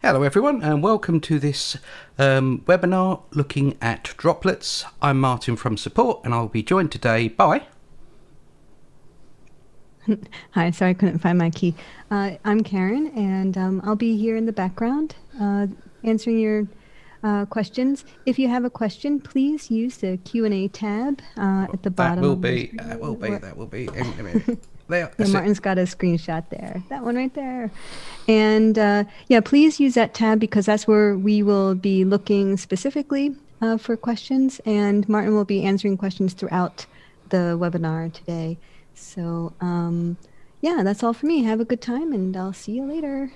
Hello everyone and welcome to this webinar looking at droplets. I'm Martin from support and I'll be joined today by... Hi, sorry I couldn't find my key. I'm Karen and I'll be here in the background answering your questions. If you have a question, please use the Q&A tab at the bottom. That will be. There, yeah, Martin's got a screenshot there. That one right there. And yeah, please use that tab because that's where we will be looking specifically for questions, and Martin will be answering questions throughout the webinar today. So yeah, that's all for me. Have a good time and I'll see you later.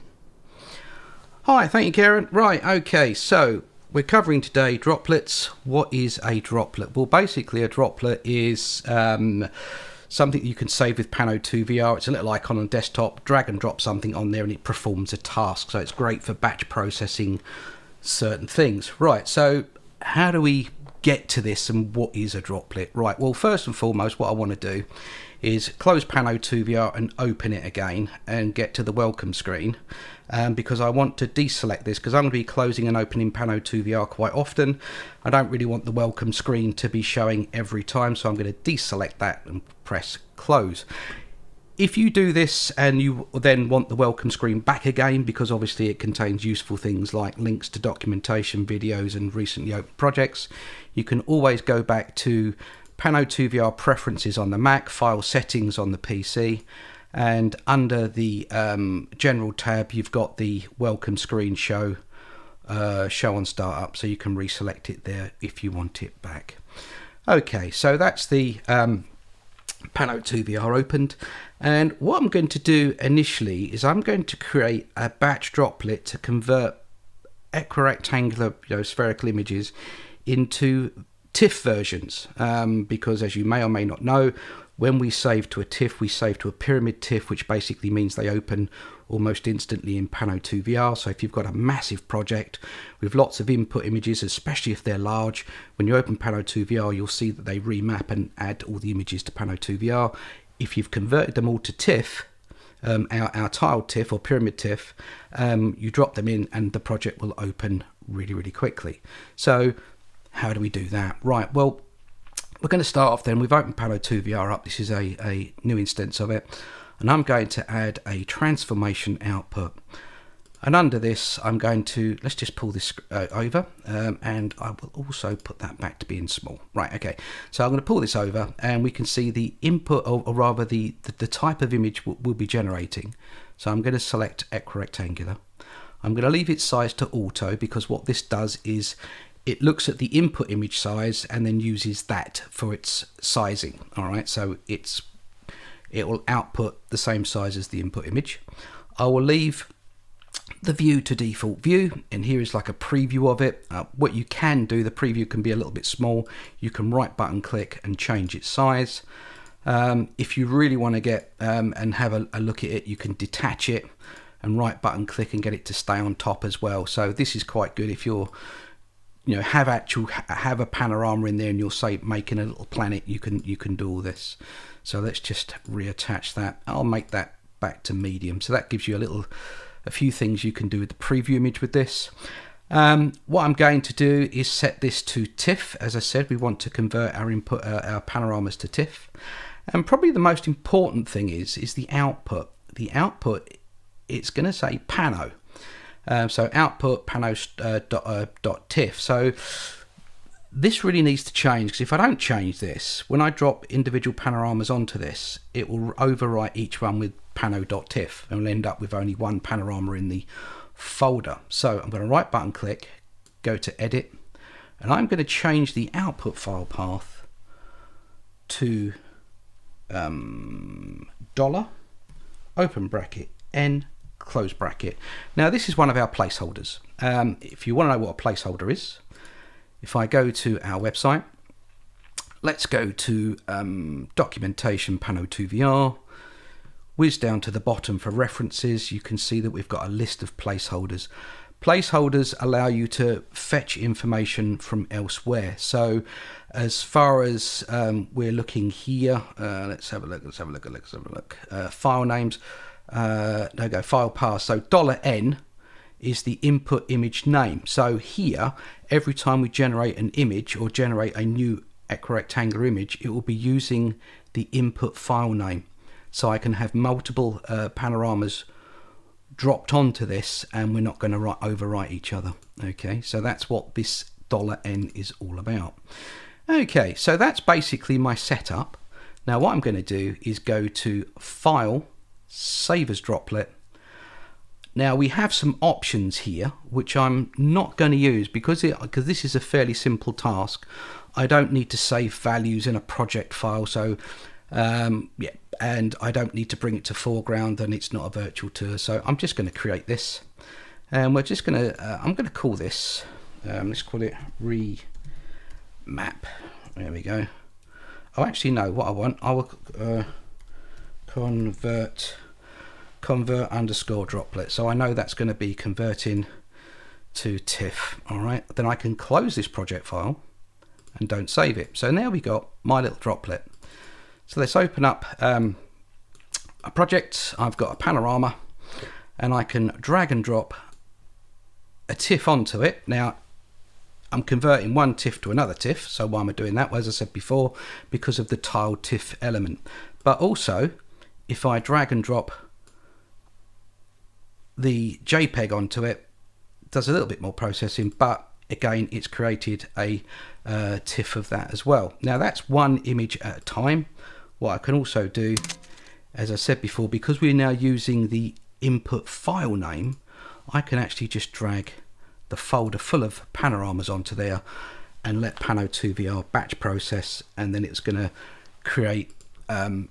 Hi, thank you, Karen. Right, okay, so we're covering today droplets. What is a droplet? Well, basically a droplet is something you can save with Pano 2 VR. It's a little icon on desktop, drag and drop something on there and it performs a task. So it's great for batch processing certain things. Right, so how do we get to this and what is a droplet? Right, well, first and foremost, what I want to do is close Pano 2 VR and open it again and get to the welcome screen. Because I want to deselect this because I'm going to be closing and opening Pano 2 VR quite often. I don't really want the welcome screen to be showing every time, so I'm going to deselect that and press close. If you do this and you then want the welcome screen back again, because obviously it contains useful things like links to documentation, videos and recently opened projects, you can always go back to Pano 2 VR preferences on the Mac, file settings on the PC, and under the general tab you've got the welcome screen show on startup, so you can reselect it there if you want it back. Okay, so that's the Pano 2 VR opened, and what I'm going to do initially is I'm going to create a batch droplet to convert equirectangular, spherical images into TIFF versions, because as you may or may not know, when we save to a TIFF, we save to a pyramid TIFF, which basically means they open almost instantly in Pano 2 VR. So if you've got a massive project with lots of input images, especially if they're large, when you open Pano 2 VR, you'll see that they remap and add all the images to Pano 2 VR. If you've converted them all to TIFF, our tiled TIFF or pyramid TIFF, you drop them in and the project will open really, really quickly. So how do we do that? Right, well, we're going to start off then. We've opened Pano 2 VR up. This is a new instance of it. And I'm going to add a transformation output. And under this, I'm going to, let's just pull this over. And I will also put that back to being small. Right, okay. So I'm going to pull this over and we can see the input, or rather the type of image we'll be generating. So I'm going to select equirectangular. I'm going to leave its size to auto because what this does is it looks at the input image size and then uses that for its sizing. All right, so it will output the same size as the input image. I will leave the view to default view, and here is like a preview of it. What you can do, the preview can be a little bit small. You can right button click and change its size. If you really want to get and have a look at it, you can detach it and right button click and get it to stay on top as well. So this is quite good if you're have a panorama in there and you're say making a little planet, you can do all this. So let's just reattach that. I'll make that back to medium. So that gives you a few things you can do with the preview image with this. What I'm going to do is set this to TIFF. As I said, we want to convert our input, our panoramas to TIFF. And probably the most important thing is the output. The output, it's going to say Pano. So output pano.tiff. So this really needs to change, because if I don't change this, when I drop individual panoramas onto this, it will overwrite each one with pano.tiff and we'll end up with only one panorama in the folder. So I'm going to right button click, go to edit, and I'm going to change the output file path to $, open bracket, N, close bracket. Now this is one of our placeholders. If you want to know what a placeholder is, if I go to our website, let's go to documentation Pano 2 VR, whiz down to the bottom for references. You can see that we've got a list of placeholders. Placeholders allow you to fetch information from elsewhere. So as far as we're looking here, let's have a look. File names, file path. So $N is the input image name. So here, every time we generate an image or generate a new equirectangular image, it will be using the input file name. So I can have multiple panoramas dropped onto this, and we're not going to overwrite each other. Okay, so that's what this $n is all about. Okay, so that's basically my setup. Now what I'm going to do is go to File, Save as Droplet. Now we have some options here which I'm not going to use because this is a fairly simple task. I don't need to save values in a project file, so yeah, and I don't need to bring it to foreground, and it's not a virtual tour. So I'm just going to create this, and we're just going to I'm going to call this let's call it remap. There we go. Oh, actually no, what I want, I will convert underscore droplet, so I know that's going to be converting to TIFF. All right, then I can close this project file and don't save it. So now we got my little droplet. So let's open up a project. I've got a panorama, and I can drag and drop a TIFF onto it. Now I'm converting one TIFF to another TIFF, so why am I doing that? Well, as I said before, because of the tiled TIFF element. But also, if I drag and drop the JPEG onto it, it does a little bit more processing, but again, it's created a TIFF of that as well. Now that's one image at a time. What I can also do, as I said before, because we're now using the input file name, I can actually just drag the folder full of panoramas onto there and let Pano2VR batch process, and then it's going to create an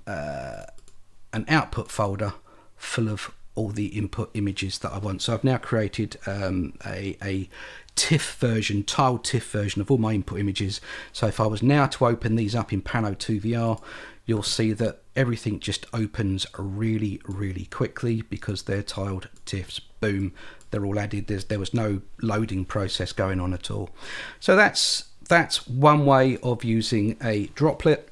output folder full of all the input images that I want. So I've now created a TIFF version, tiled TIFF version of all my input images. So if I was now to open these up in Pano2VR, you'll see that everything just opens really, really quickly because they're tiled TIFFs. Boom, they're all added. There was no loading process going on at all. So that's one way of using a droplet,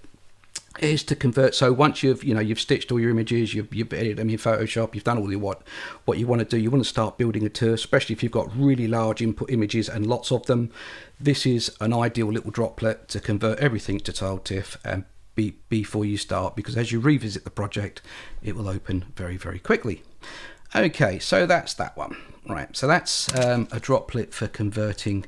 is to convert. So once you've stitched all your images, you've edited them in Photoshop, you've done all what you want to do, you want to start building a tour, especially if you've got really large input images and lots of them. This is an ideal little droplet to convert everything to tiled TIFF and before you start, because as you revisit the project, it will open very, very quickly. Okay, so that's that one. Right, so that's a droplet for converting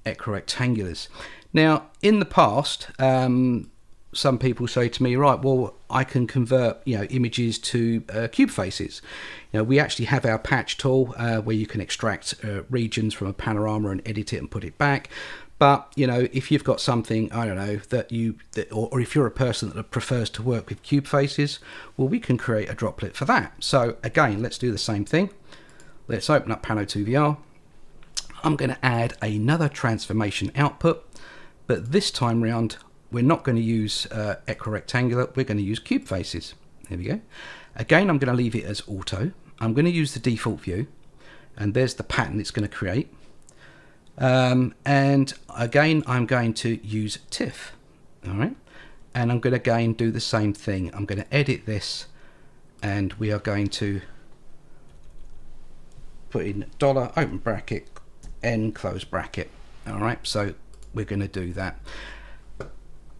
equirectangulars. Now, in the past, some people say to me, right, well, I can convert images to cube faces. We actually have our patch tool where you can extract regions from a panorama and edit it and put it back. But if you've got something, I don't know, or if you're a person that prefers to work with cube faces, well, we can create a droplet for that. So again, let's do the same thing. Let's open up Pano2VR. I'm going to add another transformation output, but this time round, we're not going to use equirectangular, we're going to use cube faces. There we go. Again, I'm going to leave it as auto. I'm going to use the default view, and there's the pattern it's going to create. And again, I'm going to use TIFF. All right. And I'm going to again do the same thing. I'm going to edit this, and we are going to put in $ open bracket n close bracket. All right. So we're going to do that.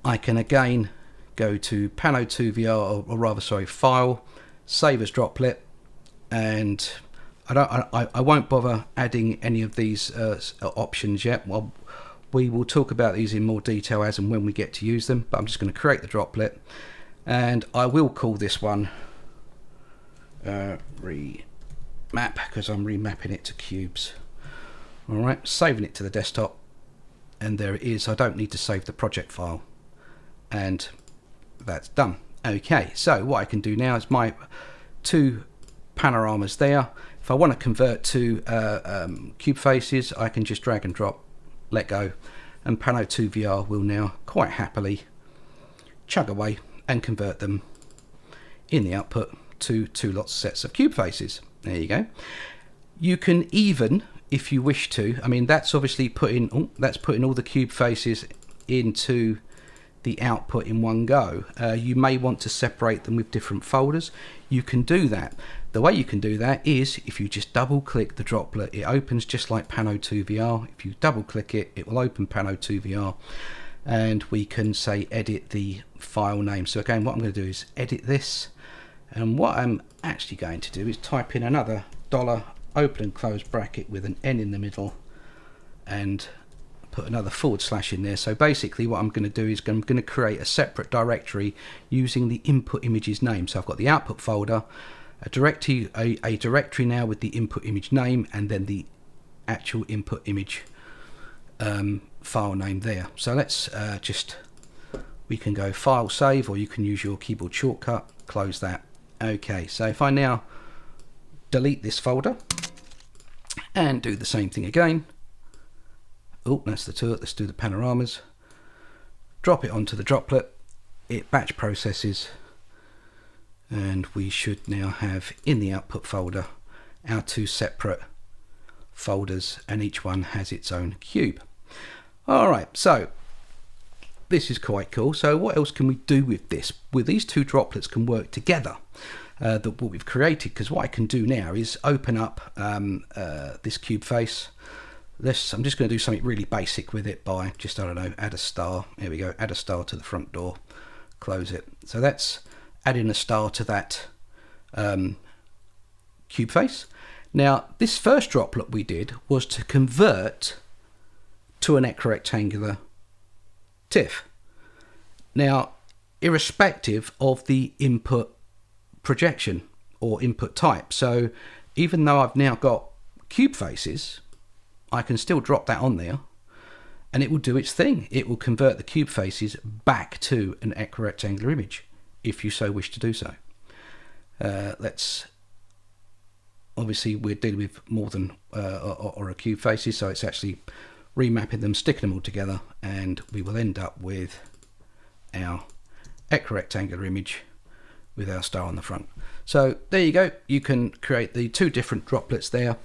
I can again go to Pano2VR, or rather, sorry, File, Save as Droplet, and I won't bother adding any of these options yet. Well, we will talk about these in more detail as and when we get to use them, but I'm just going to create the droplet, and I will call this one remap, because I'm remapping it to cubes. All right, saving it to the desktop, and there it is. I don't need to save the project file, and that's done. Okay, so what I can do now is my two panoramas there. If I want to convert to cube faces, I can just drag and drop, let go, and Pano2VR will now quite happily chug away and convert them in the output to two lots of sets of cube faces. There you go. You can even, if you wish to, I mean, that's obviously putting all the cube faces into the output in one go. You may want to separate them with different folders. You can do that, The way you can do that is if you just double click the droplet, it opens just like Pano2VR. If you double click it, it will open Pano2VR, and we can say edit the file name. So again, what I'm going to do is edit this, and what I'm actually going to do is type in another dollar open and close bracket with an N in the middle, and put another / in there. So basically what I'm going to do is I'm going to create a separate directory using the input image's name. So I've got the output folder, a directory now with the input image name, and then the actual input image file name there. So let's we can go file save, or you can use your keyboard shortcut, close that. Okay, so if I now delete this folder and do the same thing again. Oh, that's the tool. Let's do the panoramas. Drop it onto the droplet. It batch processes, and we should now have in the output folder our 2 separate folders, and each one has its own cube. All right, so this is quite cool. So what else can we do with this? Well, these 2 droplets can work together. What we've created, because what I can do now is open up this cube face. I'm just going to do something really basic with it by just, I don't know, add a star. Here we go, add a star to the front door, close it. So that's adding a star to that cube face. Now, this first droplet we did was to convert to an equirectangular TIFF. Now, irrespective of the input projection or input type. So even though I've now got cube faces, I can still drop that on there and it will do its thing. It will convert the cube faces back to an equirectangular image if you so wish to do so. Obviously we're dealing with more than or a cube faces, so it's actually remapping them, sticking them all together, and we will end up with our equirectangular image with our star on the front. So there you go. You can create the 2 different droplets there,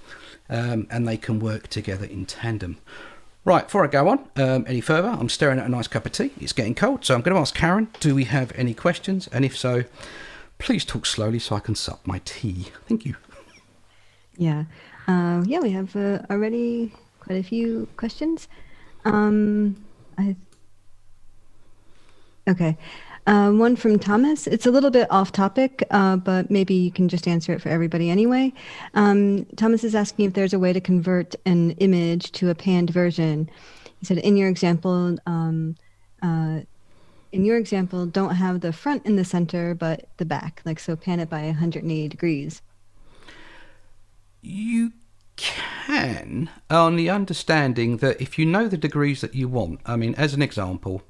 and they can work together in tandem. Right, before I go on any further, I'm staring at a nice cup of tea. It's getting cold, so I'm going to ask Karen, do we have any questions? And if so, please talk slowly so I can sup my tea. Thank you. Yeah, we have already quite a few questions. Okay. One from Thomas. It's a little bit off topic, but maybe you can just answer it for everybody anyway. Thomas is asking if there's a way to convert an image to a panned version. He said, in your example, don't have the front in the center, but the back, like so pan it by 180 degrees. You can, on the understanding that if you know the degrees that you want, I mean, as an example,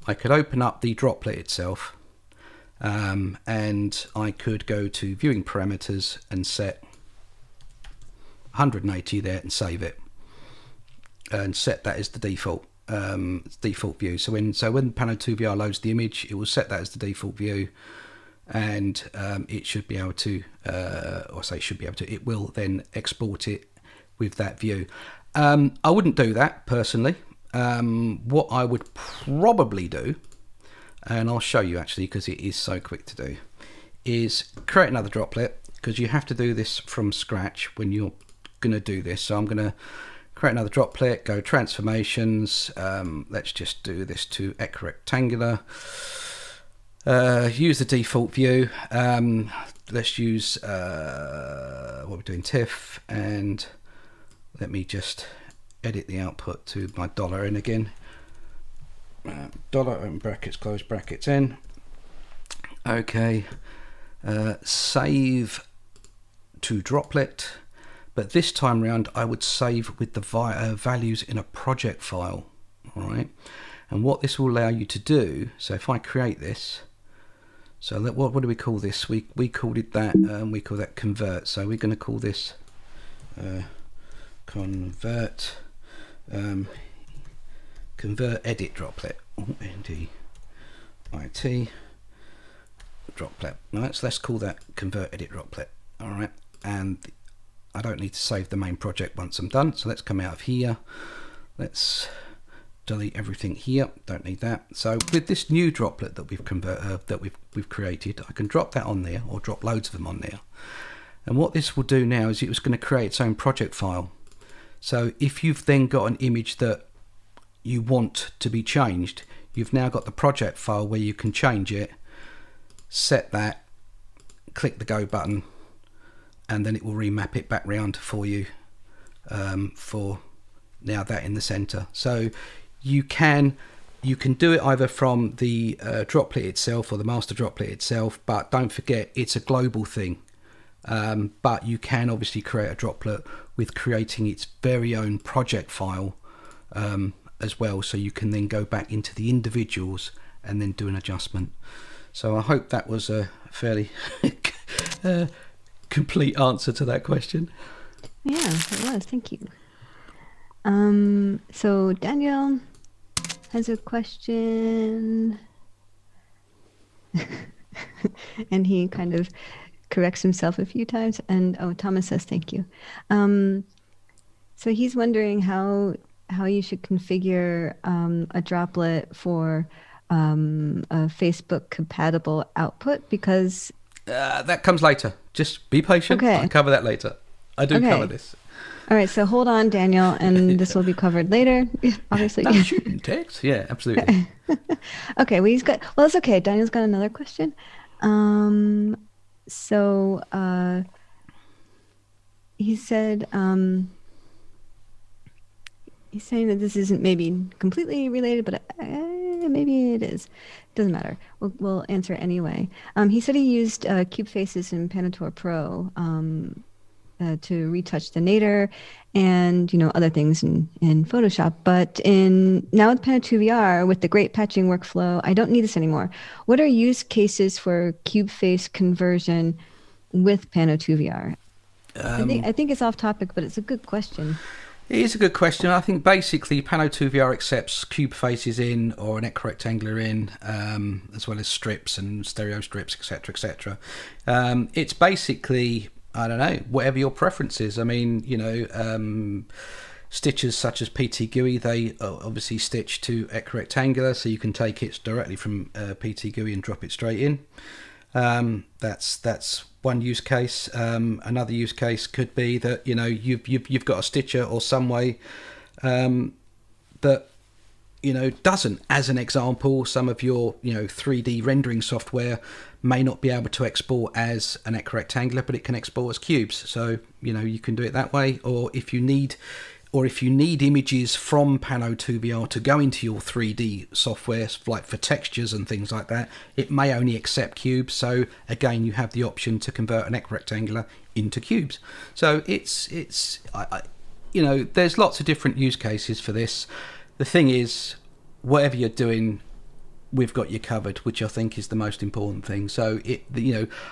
I could open up the droplet itself, and I could go to viewing parameters and set 180 there and save it, and set that as the default view. So when Pano2VR loads the image, it will set that as the default view, and it should be able to, it will then export it with that view. I wouldn't do that personally. What I would probably do, and I'll show you actually because it is so quick to do, is create another droplet, because you have to do this from scratch when you're going to do this. So I'm going to create another droplet, go transformations, let's just do this to equirectangular, use the default view, let's use what we're doing, TIFF, and let me just edit the output to my dollar in again. Dollar, open brackets, close brackets in. Okay, save to droplet, but this time round I would save with the values in a project file. All right, and what this will allow you to do, so if I create this, so what do we call this? We called it that, we call that convert. So we're going to call this convert edit droplet. NDIT droplet. Now let's call that convert edit droplet. All right, and I don't need to save the main project once I'm done. So let's come out of here. Let's delete everything here. Don't need that. So with this new droplet that we've created, I can drop that on there, or drop loads of them on there, And what this will do now is it's going to create its own project file. So if you've then got an image that you want to be changed, you've now got the project file where you can change it, set that, click the go button, and then it will remap it back round for you for now that in the center. So you can do it either from the droplet itself or the master droplet itself, but don't forget it's a global thing. But you can obviously create a droplet with creating its very own project file as well, so you can then go back into the individuals and then do an adjustment. So I hope that was a fairly complete answer to that question. Yeah, it was. Thank you. So Daniel has a question. And he kind of corrects himself a few times. And Thomas says thank you. So he's wondering how you should configure a droplet for a Facebook compatible output, because that comes later. Just be patient. Okay. I'll cover that later. I do cover this. All right, so hold on, Daniel, and this will be covered later, obviously. No shooting text. Yeah, absolutely. Okay, well, it's okay. Daniel's got another question. So he said, he's saying that this isn't maybe completely related, but maybe it is. Doesn't matter. We'll answer it anyway. He said he used Cube Faces in Panator Pro to retouch the nadir and other things in Photoshop. But now with Panator VR, with the great patching workflow, I don't need this anymore. What are use cases for cube face conversion with Panator VR? I think it's off topic, but it's a good question. It is a good question. I think basically Panator VR accepts cube faces in or an equirectangular in, as well as strips and stereo strips, etc., etc. It's basically, I don't know, whatever your preference is. I mean, stitches such as PT GUI, they obviously stitch to equirectangular, so you can take it directly from PT GUI and drop it straight in. That's one use case. Another use case could be that you've got a stitcher or some way that doesn't. As an example, some of your 3D rendering software may not be able to export as an equirectangular, but it can export as cubes. So you can do it that way. Or if you need images from Panator VR to go into your 3D software, like for textures and things like that, it may only accept cubes. So again, you have the option to convert an equirectangular into cubes. So there's lots of different use cases for this. The thing is, whatever you're doing, we've got you covered, which I think is the most important thing. So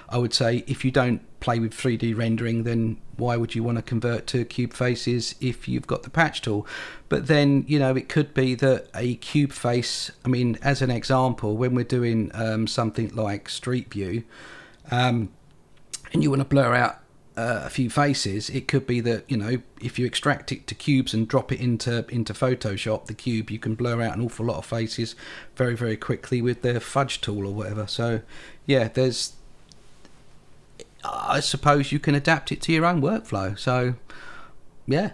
I would say if you don't play with 3D rendering, then why would you want to convert to cube faces if you've got the patch tool? But then it could be that a cube face, I mean, as an example, when we're doing something like Street View, and you want to blur out a few faces, it could be that if you extract it to cubes and drop it into Photoshop, the cube, you can blur out an awful lot of faces very, very quickly with the fudge tool or whatever. So yeah, I suppose you can adapt it to your own workflow. So yeah,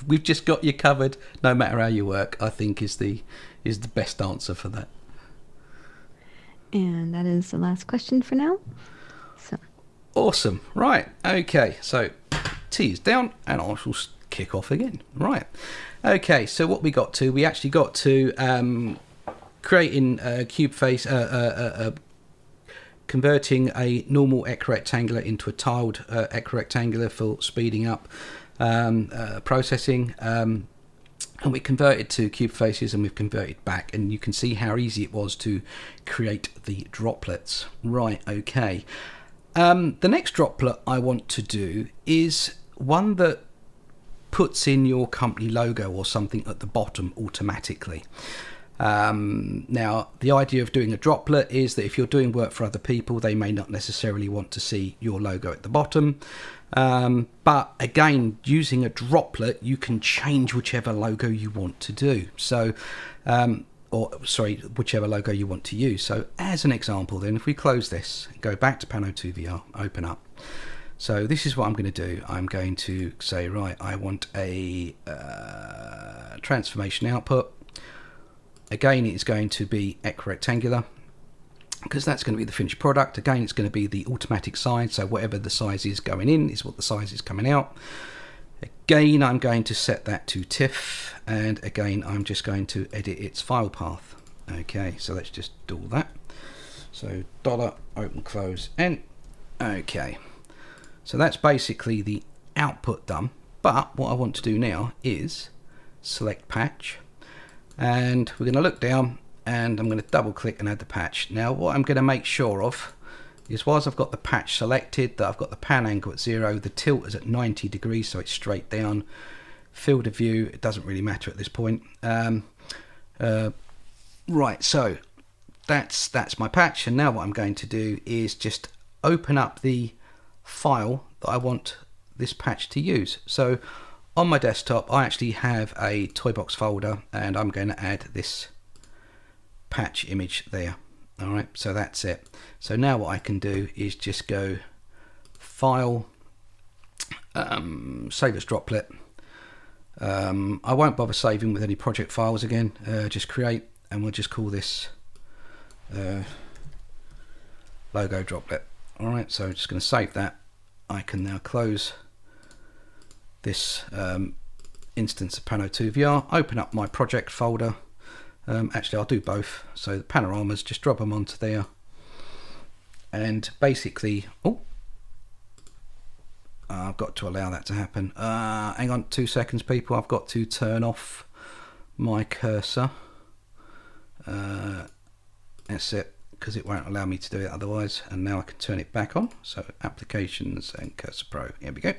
we've just got you covered no matter how you work, I think is the best answer for that. And that is the last question for now. Awesome. Right. Okay. So T is down and I shall kick off again. Right. Okay. So what we actually got to creating a cube face, converting a normal equirectangular into a tiled equirectangular for speeding up processing. And we converted to cube faces and we've converted back, and you can see how easy it was to create the droplets. Right. Okay. The next droplet I want to do is one that puts in your company logo or something at the bottom automatically. Now, the idea of doing a droplet is that if you're doing work for other people, they may not necessarily want to see your logo at the bottom. But again, using a droplet, you can change whichever logo you want to do. So, whichever logo you want to use. So as an example then, if we close this, go back to Panator VR, open up. So this is what I'm going to do. I'm going to say, right, I want a transformation output. Again, it's going to be equirectangular, because that's going to be the finished product. Again, it's going to be the automatic size, so whatever the size is going in is what the size is coming out. Again, I'm going to set that to TIFF, and again, I'm just going to edit its file path. Okay, so let's just do all that. So dollar open close n. Okay, so that's basically the output done. But what I want to do now is select patch, and we're going to look down, and I'm going to double click and add the patch. Now what I'm going to make sure of is, whilst I've got the patch selected, that I've got the pan angle at 0, the tilt is at 90 degrees, so it's straight down. Field of view, it doesn't really matter at this point. Right, so that's my patch, and now what I'm going to do is just open up the file that I want this patch to use. So on my desktop, I actually have a Toybox folder, and I'm going to add this patch image there. All right, so that's it. So now what I can do is just go File, Save as Droplet. I won't bother saving with any project files again. Just create, and we'll just call this logo Droplet. All right, so I'm just going to save that. I can now close this instance of Pano2 VR, open up my project folder. Actually, I'll do both. So the panoramas, just drop them onto there, and basically, I've got to allow that to happen. Hang on 2 seconds, people. I've got to turn off my cursor. That's it, because it won't allow me to do it otherwise. And now I can turn it back on. So applications and cursor pro. Here we go.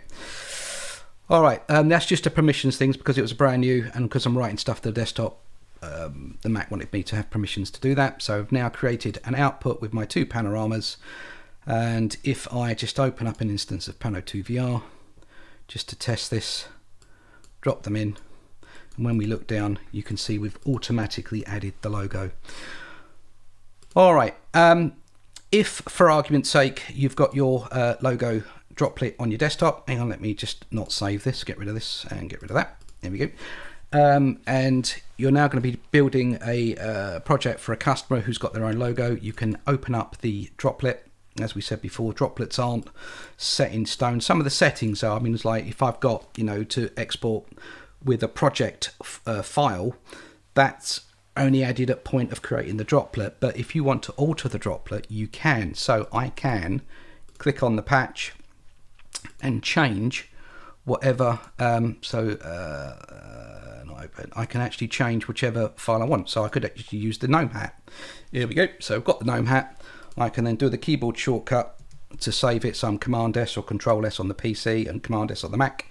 All right, that's just a permissions things, because it was brand new, and because I'm writing stuff to the desktop. The Mac wanted me to have permissions to do that, so I've now created an output with my 2 panoramas, and if I just open up an instance of Pano2 VR just to test this, drop them in, and when we look down you can see we've automatically added the logo. Alright, if for argument's sake you've got your logo Droplet on your desktop, hang on, let me just not save this, get rid of this and get rid of that, there we go. And you're now going to be building a project for a customer who's got their own logo. You can open up the Droplet. As we said before, droplets aren't set in stone. Some of the settings are, I mean, it's like if I've got, to export with a project file, that's only added at point of creating the Droplet. But if you want to alter the Droplet, you can. So I can click on the patch and change whatever, I can actually change whichever file I want. So I could actually use the Gnome hat. Here we go. So I've got the Gnome hat. I can then do the keyboard shortcut to save it. So I'm Command S or Control S on the PC and Command S on the Mac.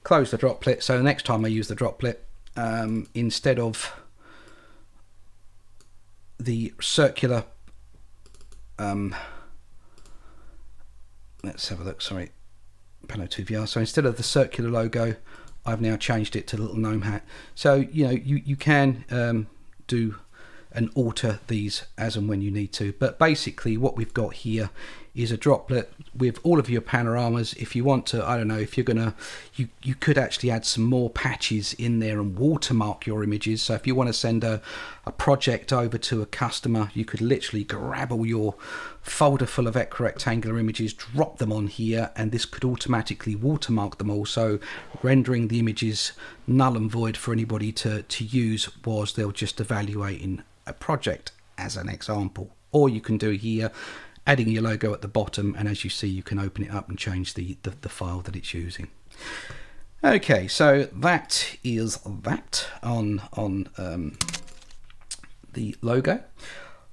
Close the Droplet. So the next time I use the Droplet, instead of the circular, let's have a look, sorry, Pano2 VR. So instead of the circular logo, I've now changed it to the little Gnome hat. So you can do and alter these as and when you need to. But basically what we've got here is a Droplet with all of your panoramas. If you want to, I don't know, if you're gonna, you could actually add some more patches in there and watermark your images. So if you want to send a project over to a customer, you could literally grab all your folder full of equirectangular images, drop them on here, and this could automatically watermark them all, so rendering the images null and void for anybody to use was they'll just evaluating a project as an example. Or you can do here adding your logo at the bottom, and as you see you can open it up and change the file that it's using. Okay, so that is that on the logo.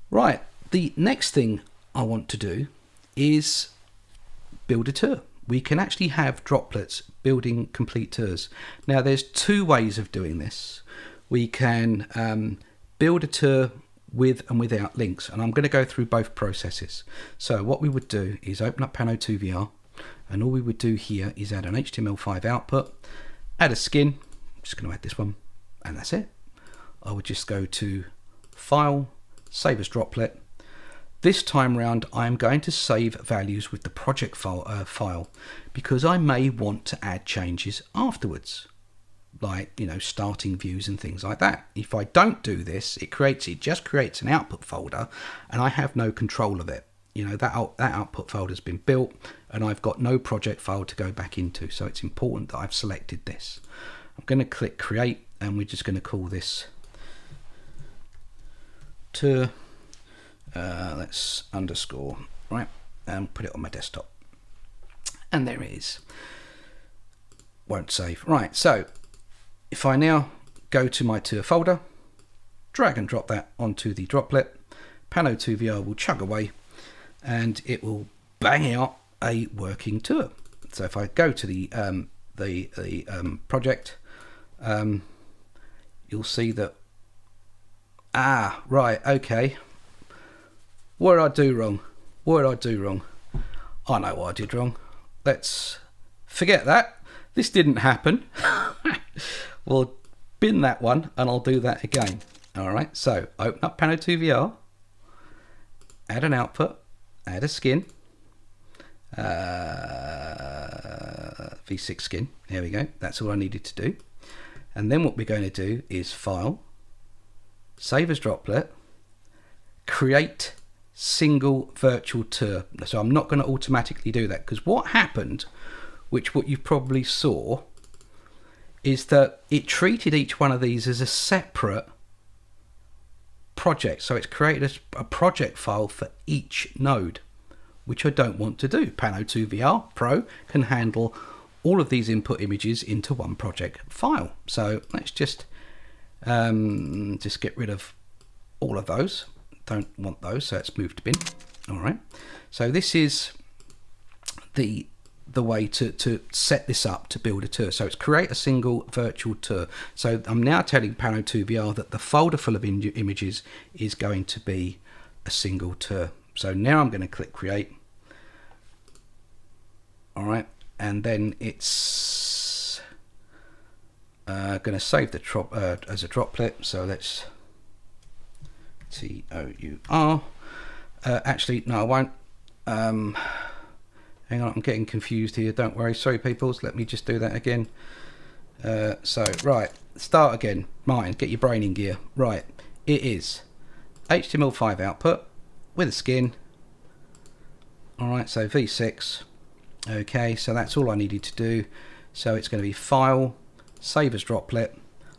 Right, the next thing I want to do is build a tour. We can actually have droplets building complete tours. Now there's 2 ways of doing this. We can build a tour with and without links, and I'm going to go through both processes. So what we would do is open up Pano2 VR, and all we would do here is add an HTML5 output, add a skin, I'm just going to add this one, and that's it. I would just go to File, Save as Droplet, This time round, I'm going to save values with the project file because I may want to add changes afterwards, like, you know, starting views and things like that. If I don't do this, it just creates an output folder and I have no control of it. You know, that output folder has been built and I've got no project file to go back into. So it's important that I've selected this. I'm going to click create and we're just going to call this to let's underscore, right, and put it on my desktop. And there it is. Won't save. Right, so if I now go to my tour folder, drag and drop that onto the droplet, Pano2VR will chug away and it will bang out a working tour. So if I go to the project, you'll see that, right, okay, what did I do wrong? What did I do wrong? I know what I did wrong. Let's forget that. This didn't happen. We'll bin that one and I'll do that again. All right, so open up Pano2VR, add an output, add a skin, V6 skin. There we go. That's all I needed to do. And then what we're going to do is file, save as droplet, create single virtual tour. So I'm not going to automatically do that because what happened, what you probably saw, is that it treated each one of these as a separate project. So it's created a project file for each node, which I don't want to do. Pano2VR Pro can handle all of these input images into one project file. So let's just get rid of all of those. Don't want those, so it's moved to bin. All right, so this is the way to set this up to build a tour. So it's create a single virtual tour. So I'm now telling Pano2VR that the folder full of images is going to be a single tour. So now I'm going to click create. All right, and then it's going to save the as a droplet. So let's TOUR. Actually, no, I won't. Hang on, I'm getting confused here. Don't worry. Sorry, peoples. Let me just do that again. So, right, start again. Martin, get your brain in gear. Right, it is HTML5 output with a skin. All right, so V6. Okay, so that's all I needed to do. So it's going to be file, save as droplet.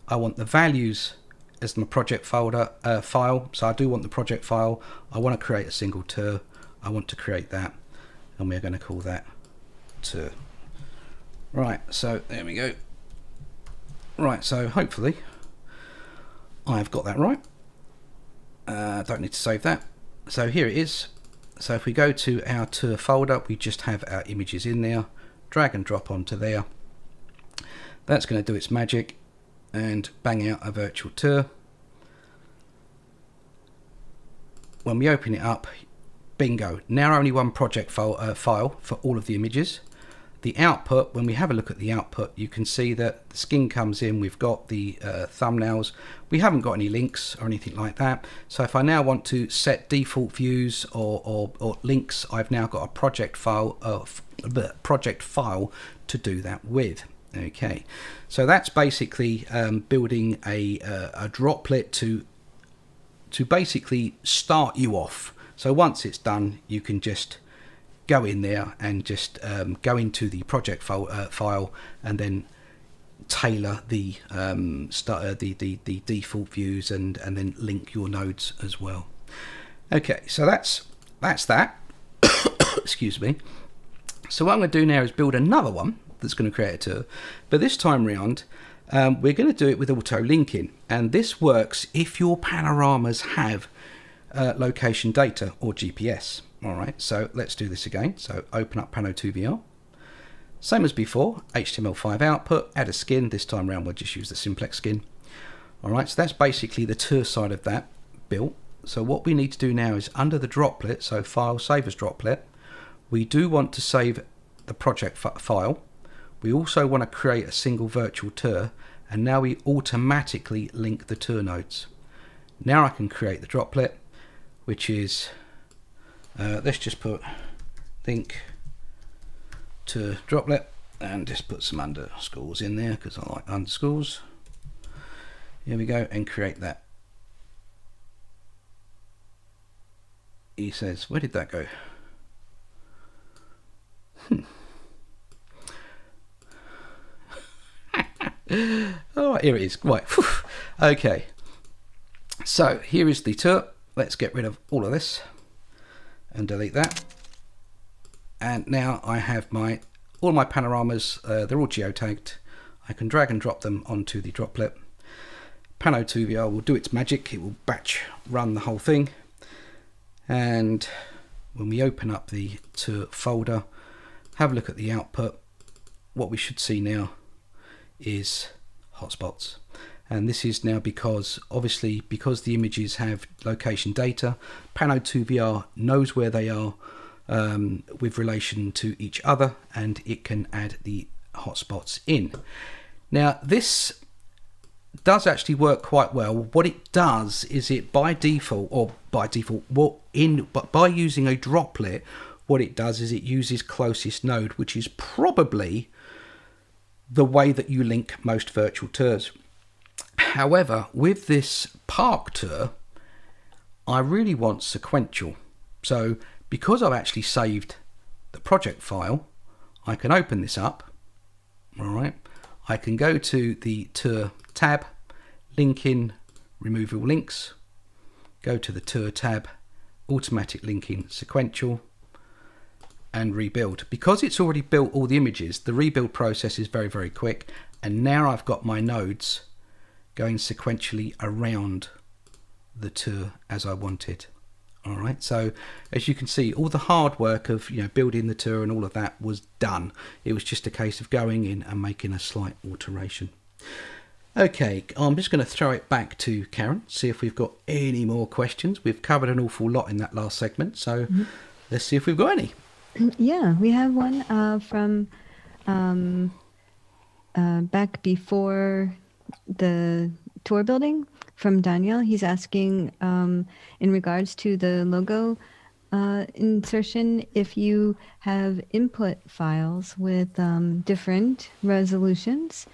I want the values as my project folder file. So I do want the project file. I want to create a single tour. I want to create that. And we're going to call that tour. Right, so there we go. Right, so hopefully I've got that right. Don't need to save that. So here it is. So if we go to our tour folder, we just have our images in there. Drag and drop onto there. That's going to do its magic and bang out a virtual tour. When we open it up, bingo, now only one project file for all of the images. The output, when we have a look at the output, you can see that the skin comes in, we've got the thumbnails, we haven't got any links or anything like that. So if I now want to set default views or links, I've now got a project file to do that with. Okay, so that's basically building a droplet to basically start you off. So once it's done, you can just go in there and just go into the project file and then tailor the default views and then link your nodes as well. Okay, so that's that. Excuse me. So what I'm going to do now is build another one that's going to create a tour, but this time round we're going to do it with auto linking, and this works if your panoramas have location data or GPS. All right, so let's do this again. So open up Pano2VR. Same as before, HTML5 output, add a skin. This time around we'll just use the simplex skin. All right, so that's basically the tour side of that built. So what we need to do now is under the droplet, so file, save as droplet, we do want to save the project file. We also want to create a single virtual tour, and now we automatically link the tour nodes. Now I can create the droplet, which is Let's just put link to Droplet and just put some underscores in there because I like underscores. Here we go, and create that. He says, where did that go? All right, here it is. Right. Okay. So here is the tour. Let's get rid of all of this and delete that. And now I have all my panoramas. They're all geotagged. I can drag and drop them onto the Droplet. Pano 2VR will do its magic. It will batch run the whole thing. And when we open up the tour folder, have a look at the output, what we should see now is hotspots. And this is now because the images have location data, Pano 2VR knows where they are with relation to each other, and it can add the hotspots in. Now this does actually work quite well. What it does is by using a droplet, what it does is it uses closest node, which is probably the way that you link most virtual tours. However, with this park tour, I really want sequential. So because I've actually saved the project file, I can open this up. All right, I can go to the tour tab, link in, remove all links, go to the tour tab, automatic linking sequential, and rebuild. Because it's already built all the images, the rebuild process is very, very quick. And now I've got my nodes going sequentially around the tour as I wanted. All right, so as you can see, all the hard work of building the tour and all of that was done. It was just a case of going in and making a slight alteration. Okay, I'm just going to throw it back to Karen, see if we've got any more questions. We've covered an awful lot in that last segment, so let's see if we've got any. Yeah, we have one from back before the tour building from Daniel. He's asking in regards to the logo insertion, if you have input files with different resolutions,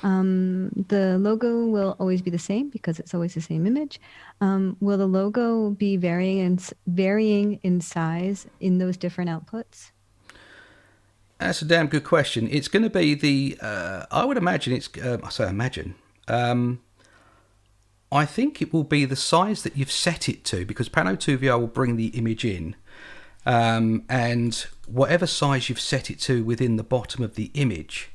the logo will always be the same because it's always the same image. Will the logo be varying in size in those different outputs? That's a damn good question. It's going to be I would imagine I think it will be the size that you've set it to, because Pano 2VR will bring the image in, and whatever size you've set it to within the bottom of the image,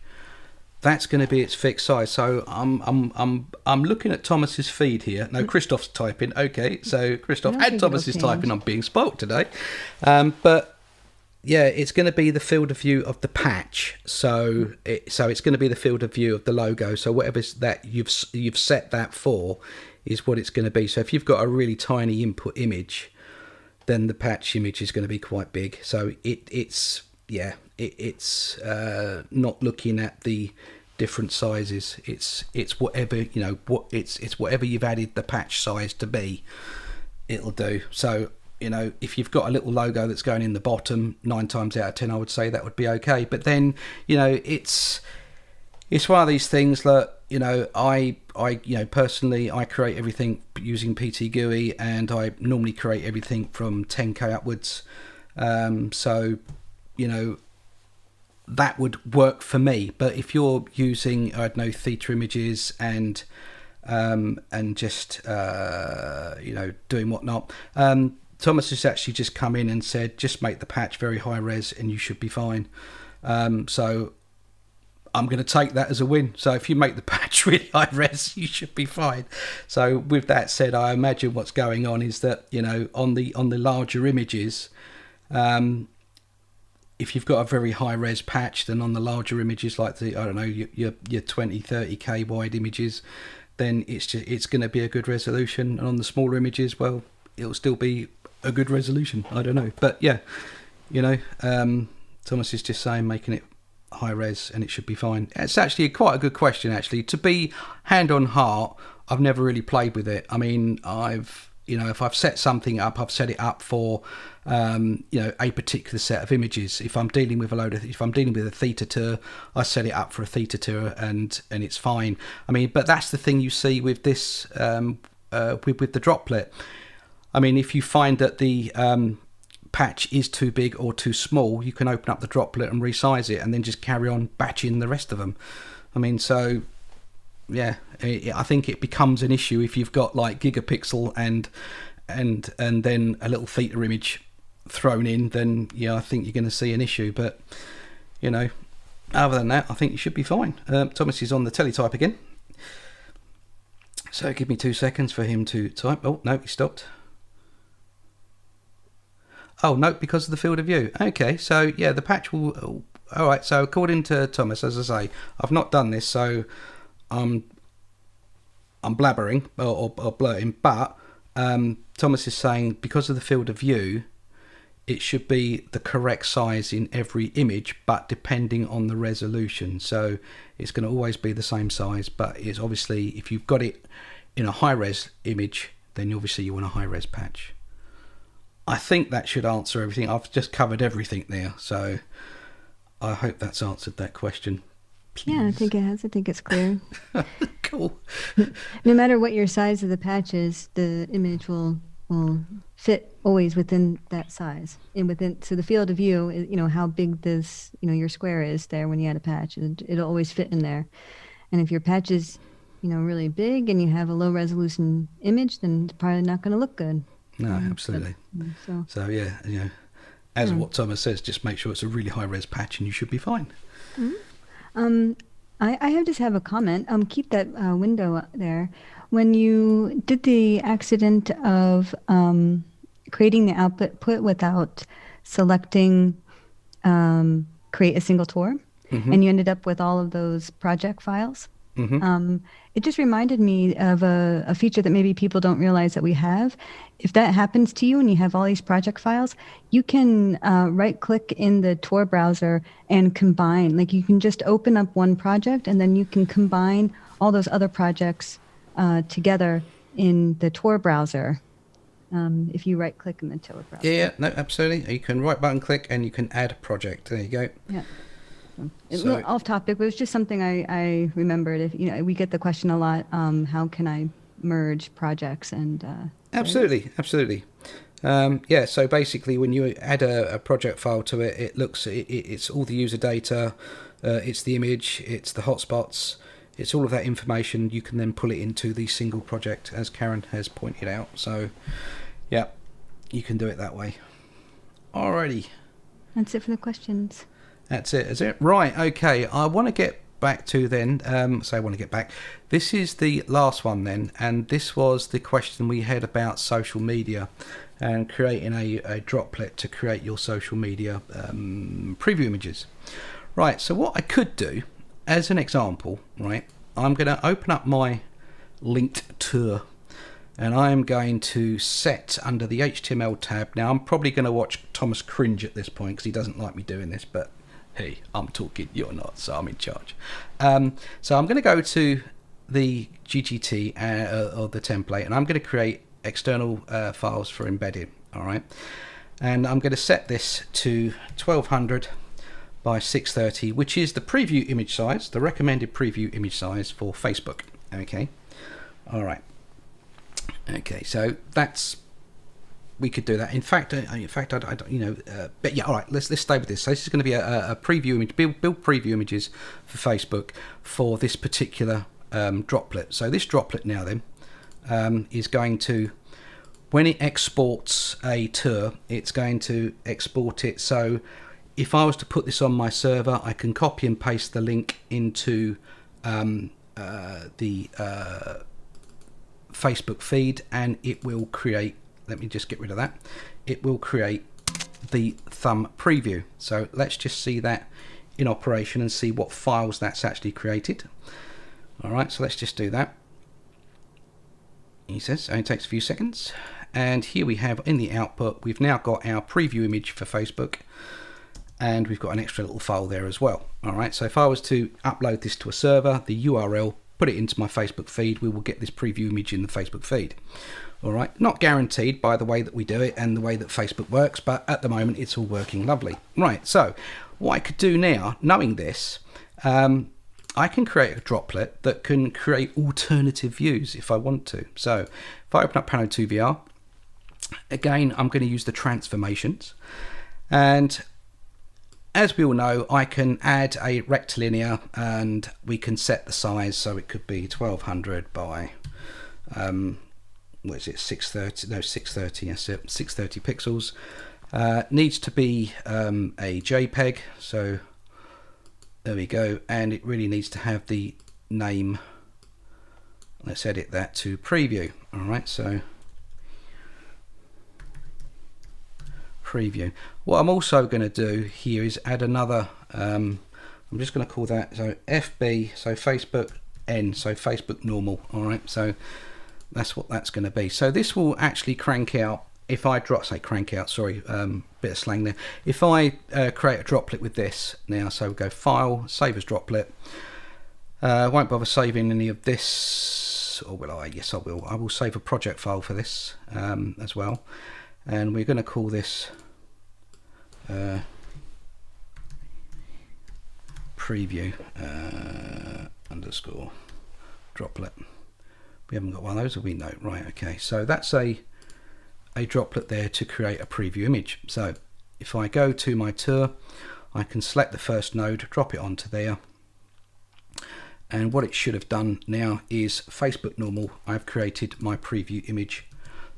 that's going to be its fixed size. So I'm looking at Thomas's feed here. No, Christoph's typing. Okay, so Christoph and Thomas is typing. I'm being spoilt today, but yeah, it's going to be the field of view of the patch. So it's going to be the field of view of the logo. So whatever that you've set that for is what it's going to be. So if you've got a really tiny input image, then the patch image is going to be quite big. So it's not looking at the different sizes. It's whatever it's whatever you've added the patch size to be, it'll do. So if you've got a little logo that's going in the bottom, 9 times out of 10 I would say that would be okay. But then it's one of these things that I personally I create everything using PT GUI, and I normally create everything from 10k upwards, so that would work for me. But if you're using theta images and just doing whatnot, Thomas has actually just come in and said just make the patch very high res and you should be fine. So I'm going to take that as a win. So if you make the patch really high res, you should be fine. So with that said, I imagine what's going on is that on the larger images, if you've got a very high res patch, then on the larger images like your 20-30k wide images, then it's going to be a good resolution, and on the smaller images, well, it'll still be a good resolution. I don't know, but yeah, Thomas is just saying making it high res and it should be fine. It's actually quite a good question, actually. To be hand on heart, I've never really played with it. I mean, I've if I've set something up, I've set it up for a particular set of images. If I'm dealing with if I'm dealing with a theta tour, I set it up for a theta tour, and it's fine. I mean, but that's the thing you see with this with the droplet. I mean, if you find that the patch is too big or too small, you can open up the droplet and resize it, and then just carry on batching the rest of them. I mean, so yeah, I think it becomes an issue if you've got like gigapixel and then a little theta image thrown in. Then I think you're going to see an issue. But other than that, I think you should be fine. Thomas is on the teletype again, so give me 2 seconds for him to type. Oh no, he stopped. Oh no, because of the field of view. Okay, so yeah, the patch will. All right, so according to Thomas, as I say, I've not done this, so I'm blabbering or blurting, but Thomas is saying because of the field of view, it should be the correct size in every image, but depending on the resolution. So it's going to always be the same size, but it's obviously, if you've got it in a high-res image, then obviously you want a high-res patch. I think that should answer everything. I've just covered everything there, so I hope that's answered that question. Please. Yeah, I think it has. I think it's clear. Cool. No matter what your size of the patch is, the image will fit always within that size. And so the field of view, how big this, your square is there when you add a patch, it'll always fit in there. And if your patch is, really big and you have a low resolution image, then it's probably not going to look good. No, absolutely. So yeah, as what Thomas says, just make sure it's a really high res patch and you should be fine. Mm-hmm. I just have a comment. Keep that window there. When you did the accident of creating the output without selecting create a single tour, and you ended up with all of those project files, it just reminded me of a feature that maybe people don't realize that we have. If that happens to you and you have all these project files, you can right-click in the Tor browser and combine. Like you can just open up one project and then you can combine all those other projects together in the Tor browser. If you right-click in the Tor browser. Yeah, no, absolutely. You can right-button click and you can add a project. There you go. Yeah. So, off topic, but it was just something I remembered. If we get the question a lot, how can I merge projects? And absolutely. Yeah. So basically, when you add a project file to it, it's all the user data, it's the image, it's the hotspots, it's all of that information. You can then pull it into the single project, as Karen has pointed out. So, yeah, you can do it that way. Alrighty. That's it for the questions. That's it, is it? Right, okay. I want to get back to then, this is the last one then, and this was the question we had about social media and creating a droplet to create your social media preview images. Right, so what I could do, as an example, right, I'm going to open up my linked tour, and I'm going to set under the HTML tab. Now, I'm probably going to watch Thomas cringe at this point because he doesn't like me doing this, but hey, I'm talking, you're not, so I'm in charge. So I'm going to go to the GGT or the template, and I'm going to create external files for embedding. All right, and I'm going to set this to 1200 by 630, which is the preview image size, the recommended preview image size for Facebook. Okay, all right. Okay, so we could do that. In fact, I but yeah, all right. Let's stay with this. So this is going to be a preview image, build preview images for Facebook for this particular droplet. So this droplet now then is going to, when it exports a tour, it's going to export it. So if I was to put this on my server, I can copy and paste the link into the Facebook feed, and it will create. Let me just get rid of that. It will create the thumb preview. So let's just see that in operation and see what files that's actually created. All right, so let's just do that. He says, only takes a few seconds. And here we have in the output, we've now got our preview image for Facebook, and we've got an extra little file there as well. All right, so if I was to upload this to a server, the URL put it into my Facebook feed, we will get this preview image in the Facebook feed. All right, not guaranteed by the way that we do it and the way that Facebook works, but at the moment it's all working lovely. Right, so what I could do now, knowing this, I can create a droplet that can create alternative views if I want to. So if I open up Panel 2 VR, again, I'm going to use the transformations. And as we all know, I can add a rectilinear and we can set the size. So it could be 1200 by, what is it, 630? No, 630, yes, 630 pixels. Needs to be a JPEG. So there we go. And it really needs to have the name. Let's edit that to preview. All right, so preview. What I'm also going to do here is add another, I'm just going to call that, so FB, so Facebook N, so Facebook normal. All right, so that's what that's going to be. So this will actually crank out, if I crank out, sorry, bit of slang there. If I create a droplet with this now, so we'll go File, Save as Droplet. Won't bother saving any of this, or will I? Yes, I will. I will save a project file for this as well. And we're going to call this preview underscore droplet. We haven't got one of those, have we? No. Right, okay. So that's a droplet there to create a preview image. So if I go to my tour, I can select the first node, drop it onto there. And what it should have done now is Facebook normal. I've created my preview image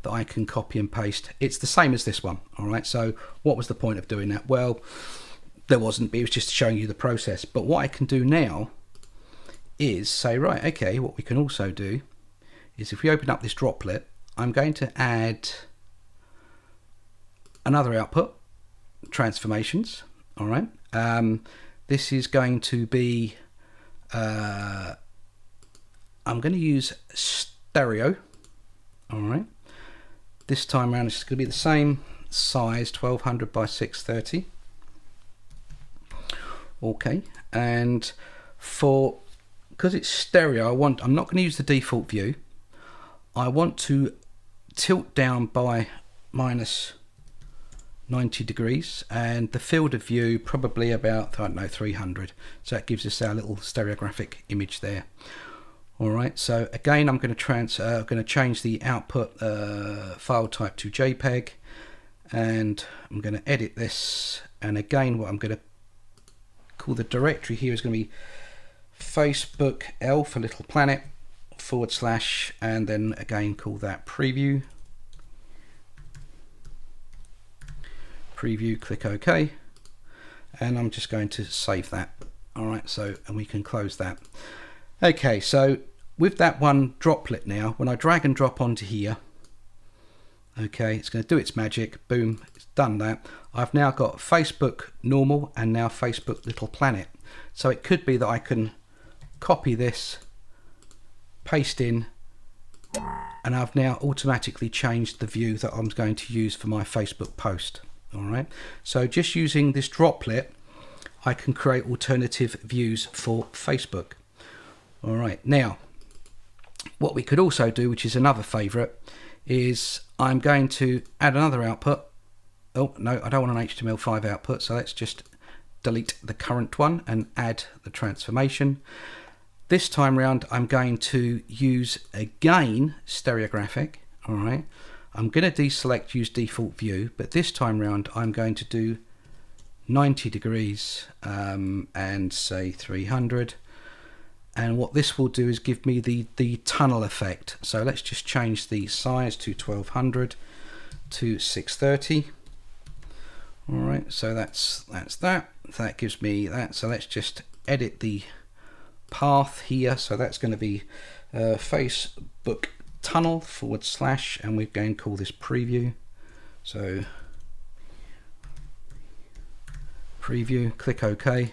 that I can copy and paste. It's the same as this one. All right, so what was the point of doing that? Well, there wasn't, it was just showing you the process. But what I can do now is say, right, okay, what we can also do is if we open up this droplet, I'm going to add another output, transformations. All right, this is going to be I'm going to use stereo. All right, this time around it's going to be the same size, 1200 by 630. Okay, and because it's stereo, I'm not going to use the default view. I want to tilt down by minus 90 degrees, and the field of view probably about, I don't know, 300. So that gives us our little stereographic image there. All right, so again, I'm going to change the output file type to JPEG, and I'm going to edit this. And again, what I'm going to call the directory here is going to be Facebook L for Little Planet / and then again call that preview. Click OK, and I'm just going to save that. All right, so, and we can close that. Okay, so with that one droplet now, when I drag and drop onto here, okay, it's going to do its magic. Boom, it's done that. I've now got Facebook normal and now Facebook Little Planet. So it could be that I can copy this, paste in, and I've now automatically changed the view that I'm going to use for my Facebook post. All right, so just using this droplet, I can create alternative views for Facebook. All right, now what we could also do, which is another favorite, is I'm going to add another output. Oh no, I don't want an HTML5 output, so let's just delete the current one and add the transformation. This time round, I'm going to use again stereographic. All right, I'm going to deselect use default view, but this time round I'm going to do 90 degrees and say 300. And what this will do is give me the tunnel effect. So let's just change the size to 1200 to 630. All right, so that's that. So that gives me that. So let's just edit the path here. So that's going to be Facebook tunnel / and we're going to call this preview. So preview, click OK,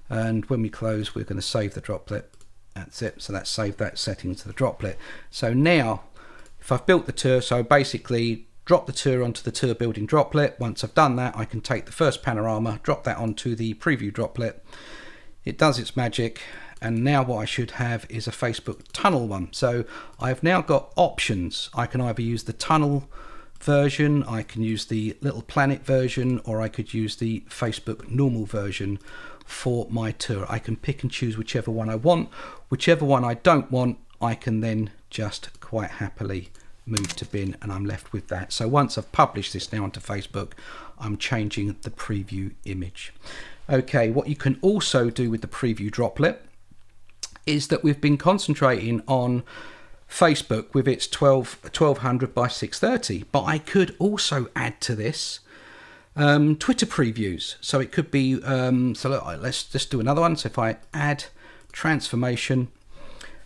and when we close we're going to save the droplet. That's it, so that's saved that setting to the droplet. So now if I've built the tour, so basically drop the tour onto the tour building droplet. Once I've done that, I can take the first panorama, drop that onto the preview droplet. It does its magic, And now what I should have is a Facebook tunnel one. So I've now got options. I can either use the tunnel version, I can use the little planet version, or I could use the Facebook normal version for my tour. I can pick and choose whichever one I want. Whichever one I don't want, I can then just quite happily move to bin, and I'm left with that. So once I've published this now onto Facebook, I'm changing the preview image. Okay, what you can also do with the preview droplet is that we've been concentrating on Facebook with its 1200 by 630, but I could also add to this Twitter previews. So it could be, so look, let's just do another one. So if I add transformation,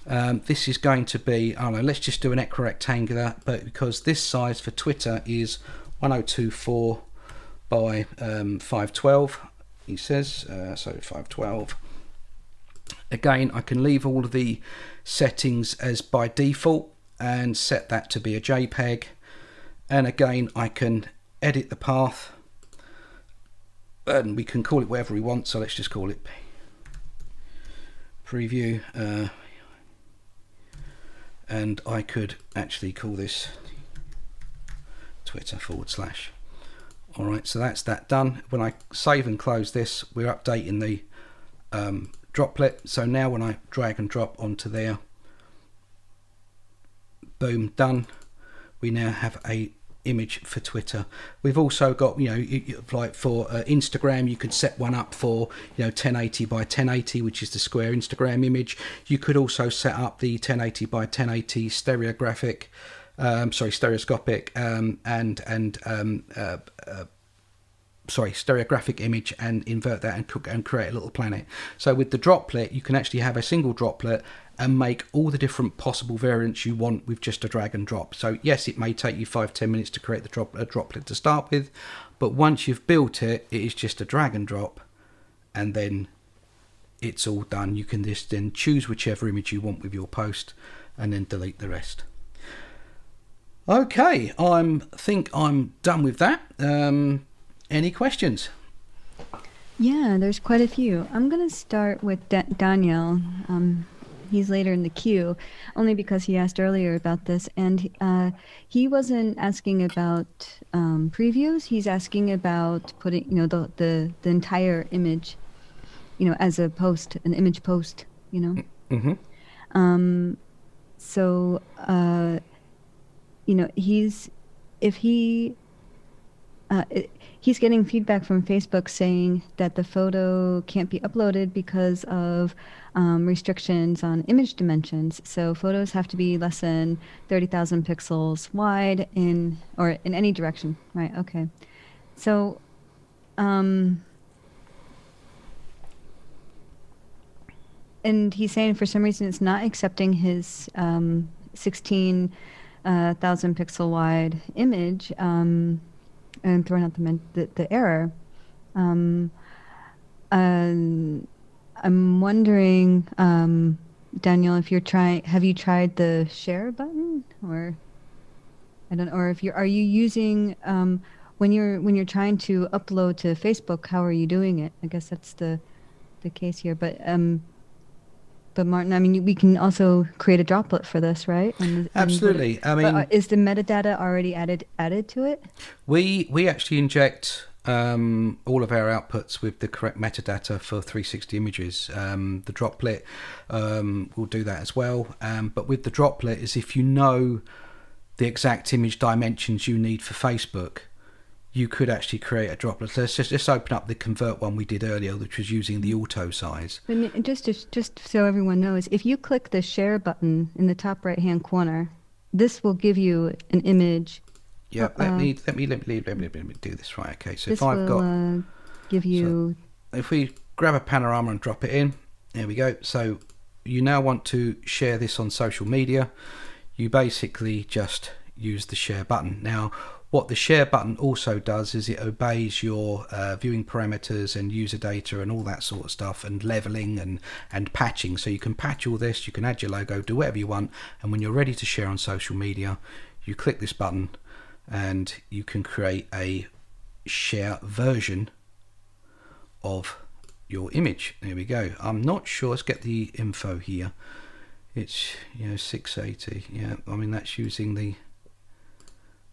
this is going to be, I don't know, let's just do an equirectangular, but because this size for Twitter is 1024 by 512, he says, so 512. Again, I can leave all of the settings as by default and set that to be a JPEG. And again, I can edit the path and we can call it whatever we want. So let's just call it preview. And I could actually call this Twitter /. All right, so that's that done. When I save and close this, we're updating the droplet. So now when I drag and drop onto there, boom, done. We now have a image for Twitter. We've also got, like for Instagram, you could set one up for 1080 by 1080, which is the square Instagram image. You could also set up the 1080 by 1080 stereoscopic stereographic image and invert that and create a little planet. So with the droplet, you can actually have a single droplet and make all the different possible variants you want with just a drag and drop. So yes, it may take you 5-10 minutes to create the droplet to start with, but once you've built it, it is just a drag and drop, and then it's all done. You can just then choose whichever image you want with your post and then delete the rest. Okay, I think I'm done with that. Any questions? Yeah, there's quite a few. I'm going to start with Daniel. He's later in the queue, only because he asked earlier about this. And he wasn't asking about previews. He's asking about putting, the entire image, as a post, an image post, Mm-hmm. So, he's getting feedback from Facebook saying that the photo can't be uploaded because of restrictions on image dimensions. So photos have to be less than 30,000 pixels wide in any direction, right? Okay. So, and he's saying for some reason it's not accepting his 16,000 pixel wide image. And throwing out the error. I'm wondering, Daniel, if have you tried the share button, or I don't know, or are you using when you're trying to upload to Facebook? How are you doing it? I guess that's the case here, but Martin, I mean, we can also create a droplet for this, right? Absolutely. Is the metadata already added to it? We actually inject all of our outputs with the correct metadata for 360 images. The droplet will do that as well. But with the droplet, is if you know the exact image dimensions you need for Facebook, you could actually create a droplet. So let's just open up the convert one we did earlier, which was using the auto size. And just so everyone knows, if you click the share button in the top right hand corner, this will give you an image. Yeah, let me do this right. Okay, so this if I've got give you. So if we grab a panorama and drop it in, there we go. So you now want to share this on social media. You basically just use the share button. Now, what the share button also does is it obeys your viewing parameters and user data and all that sort of stuff, and leveling and patching. So you can patch all this, you can add your logo, do whatever you want, and when you're ready to share on social media, you click this button and you can create a share version of your image. There we go. I'm not sure. Let's get the info here. It's 680. Yeah, I mean that's using the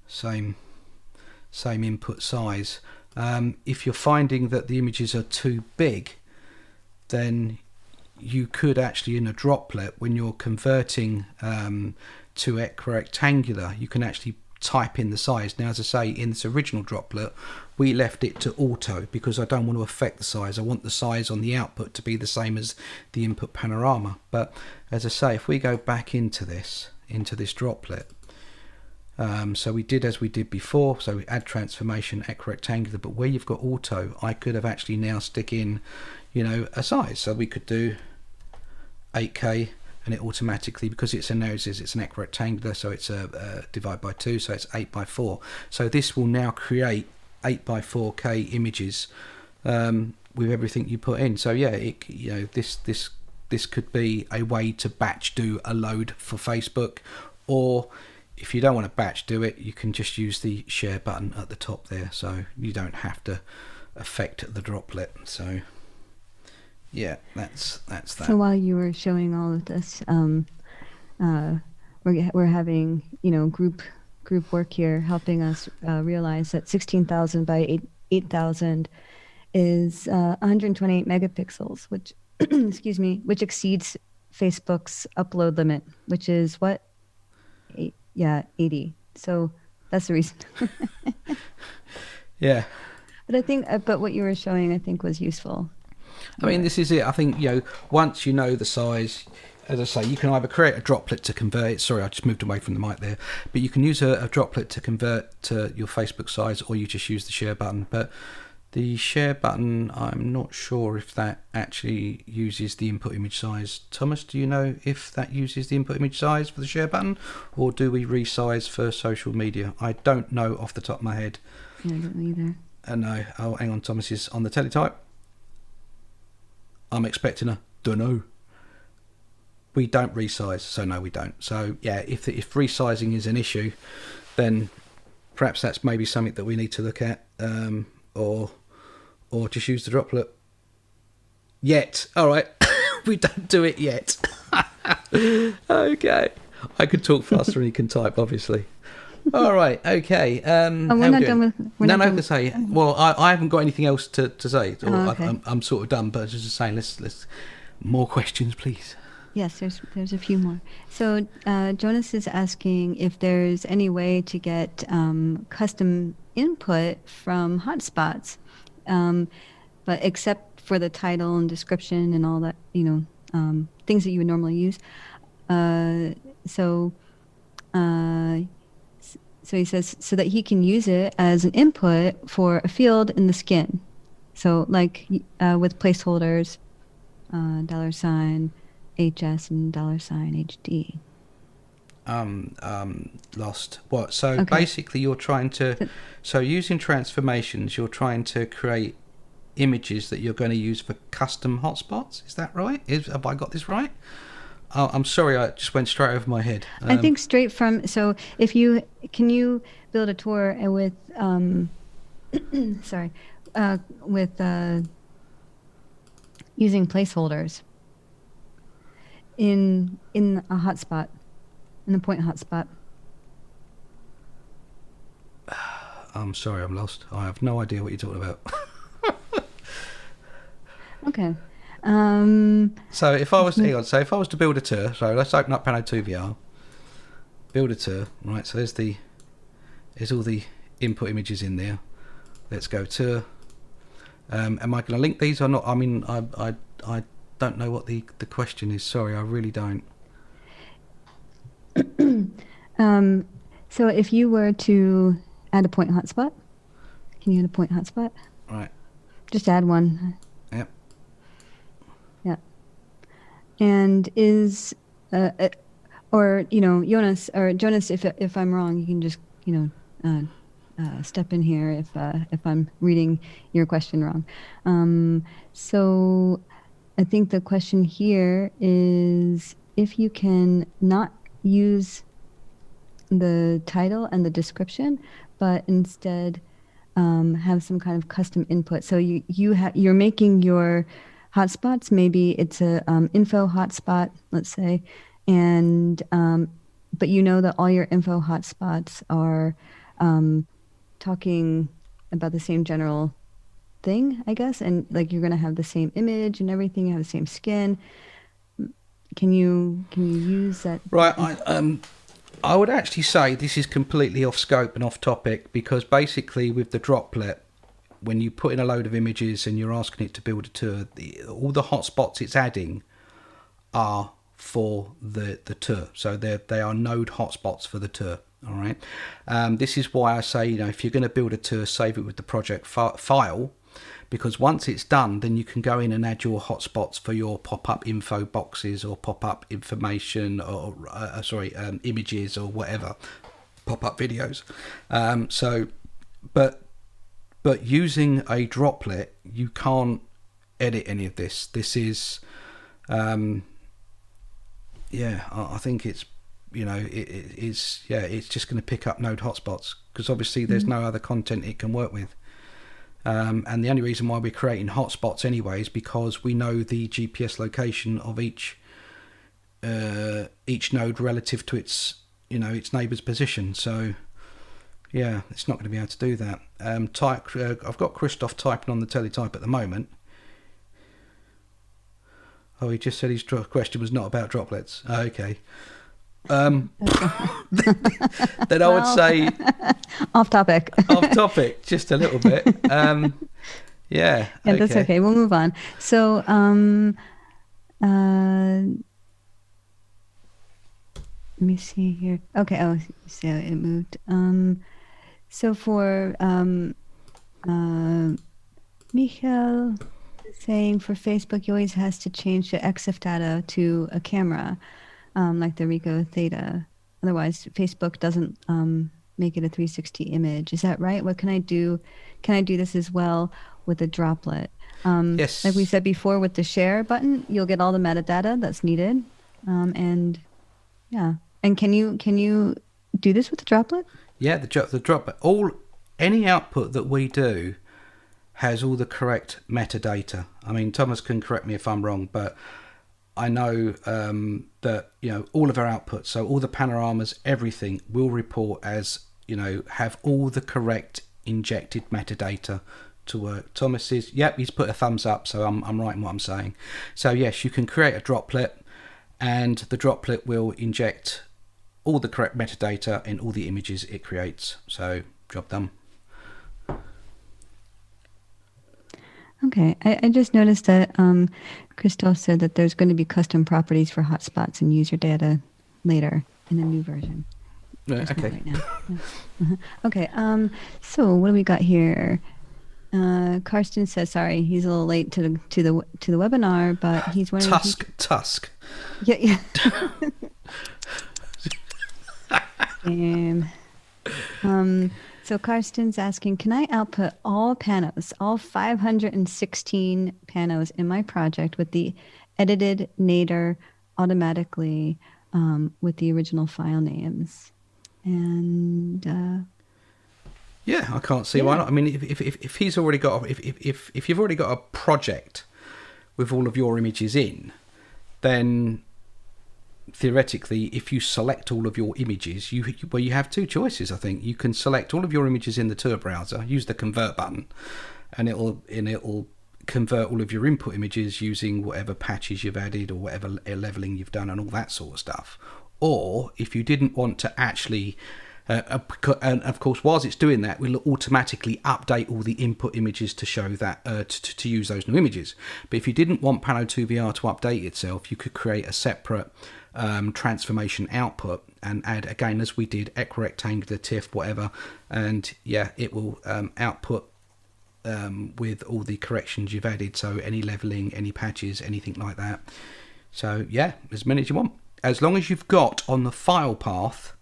same input size. If you're finding that the images are too big, then you could actually, in a droplet, when you're converting to rectangular, you can actually type in the size. Now, as I say, in this original droplet, we left it to auto because I don't want to affect the size. I want the size on the output to be the same as the input panorama. But as I say, if we go back into this droplet, so we did as we did before, so we add transformation, rectangular, but where you've got auto, I could have actually now stick in, a size. So we could do 8K, and it automatically, because it's an rectangular, so it's a divide by 2, so it's 8 by 4. So this will now create 8 by 4K images with everything you put in. So yeah, this could be a way to batch do a load for Facebook, or if you don't want to batch do it, you can just use the share button at the top there, so you don't have to affect the droplet. So yeah, that's that. So while you were showing all of this, we're having group work here, helping us realize that 16,000 by 8,000 is 128 megapixels, which excuse me, which exceeds Facebook's upload limit, which is what? 80. So that's the reason. Yeah. But I think, but what you were showing, I think, was useful. I mean, this is it. I think, once you know the size, as I say, you can either create a droplet to convert it. Sorry, I just moved away from the mic there. But you can use a droplet to convert to your Facebook size, or you just use the share button. But the share button, I'm not sure if that actually uses the input image size. Thomas, do you know if that uses the input image size for the share button, or do we resize for social media? I don't know off the top of my head. Yeah, I don't know either. No. Oh, hang on. Thomas is on the teletype. I'm expecting a dunno. We don't resize, so no, we don't. So yeah, if resizing is an issue, then perhaps that's maybe something that we need to look at, or just use the droplet. Yet, all right, we don't do it yet. Okay, I can talk faster than you can type, obviously. All right, okay. We're not done with. No, to say. Well, I haven't got anything else to say. Okay. I'm sort of done, but just saying, let's more questions, please. Yes, there's a few more. So Jonas is asking if there's any way to get custom input from hotspots, but except for the title and description and all that, things that you would normally use. So he says so that he can use it as an input for a field in the skin. So like with placeholders, $, HS and $, HD. Lost. What? So Okay. basically you're trying to, so using transformations, you're trying to create images that you're going to use for custom hotspots. Is that right? Have I got this right? Oh, I'm sorry, I just went straight over my head. I think straight from, so if you, can you build a tour with, sorry, with using placeholders in a hotspot, in a point hotspot? I'm sorry, I'm lost. I have no idea what you're talking about. Okay. So if I was, hang on, so if I was to build a tour, so let's open up Pano 2 VR, build a tour, right? So there's all the input images in there. Let's go tour. Am I going to link these or not? I mean, I don't know what the question is. Sorry, I really don't. So if you were to add a point hotspot, can you add a point hotspot? Right. Just add one. Yep. Yeah. And is, or, Jonas, if I'm wrong, you can just, step in here if I'm reading your question wrong. So I think the question here is if you can not use the title and the description, but instead have some kind of custom input. So you're making your hotspots. Maybe it's a info hotspot, let's say, and but you know that all your info hotspots are talking about the same general thing, I guess, and like you're going to have the same image and everything. You have the same skin. Can you use that? Right. I would actually say this is completely off scope and off topic, because basically with the Droplet, when you put in a load of images and you're asking it to build a tour, all the hotspots it's adding are for the tour. So they are node hotspots for the tour. All right. This is why I say, if you're going to build a tour, save it with the project file, because once it's done, then you can go in and add your hotspots for your pop-up info boxes or pop-up information or images or whatever, pop-up videos. But using a Droplet, you can't edit any of this. This is, I think it's, it's just going to pick up node hotspots, because obviously there's no other content it can work with. And the only reason why we're creating hotspots anyway is because we know the GPS location of each node relative to its neighbour's position. So yeah, it's not going to be able to do that. I've got Christoph typing on the teletype at the moment. Oh, he just said his question was not about droplets. Okay. Then I would say off topic, just a little bit. Yeah, that's okay. We'll move on. So, let me see here. Okay. Oh, so it moved. So for Michael saying for Facebook, you always has to change the EXIF data to a camera. Like the Rico Theta. Otherwise, Facebook doesn't make it a 360 image. Is that right? What can I do? Can I do this as well with a Droplet? Yes. Like we said before, with the share button, you'll get all the metadata that's needed. And can you do this with the Droplet? Yeah, the Droplet. Any output that we do has all the correct metadata. I mean, Thomas can correct me if I'm wrong, but I know that all of our outputs, so all the panoramas, everything will report as have all the correct injected metadata to work. Thomas is, he's put a thumbs up, so I'm right in what I'm saying. So yes, you can create a Droplet, and the Droplet will inject all the correct metadata in all the images it creates. So job done. Okay, I just noticed that Christoph said that there's going to be custom properties for hotspots and user data later in a new version. Okay. Right now. Yeah. Okay. So what do we got here? Karsten says, sorry, he's a little late to the webinar, but he's wondering. Tusk. Yeah. So Karsten's asking, can I output all panos, all 516 panos in my project with the edited nadir automatically with the original file names? And yeah, I can't see why not. I mean, if he's already got, if you've already got a project with all of your images in, then theoretically, if you select all of your images, you have two choices. I think you can select all of your images in the tour browser, use the convert button, and it'll convert all of your input images using whatever patches you've added or whatever leveling you've done and all that sort of stuff. Or if you didn't want to actually and of course, whilst it's doing that, we'll automatically update all the input images to show that to use those new images. But if you didn't want Pano2VR to update itself, you could create a separate transformation output and add, again, as we did, equirectangular, TIFF, whatever, and it will output with all the corrections you've added. So any leveling, any patches, anything like that. So as many as you want, as long as you've got on the file path.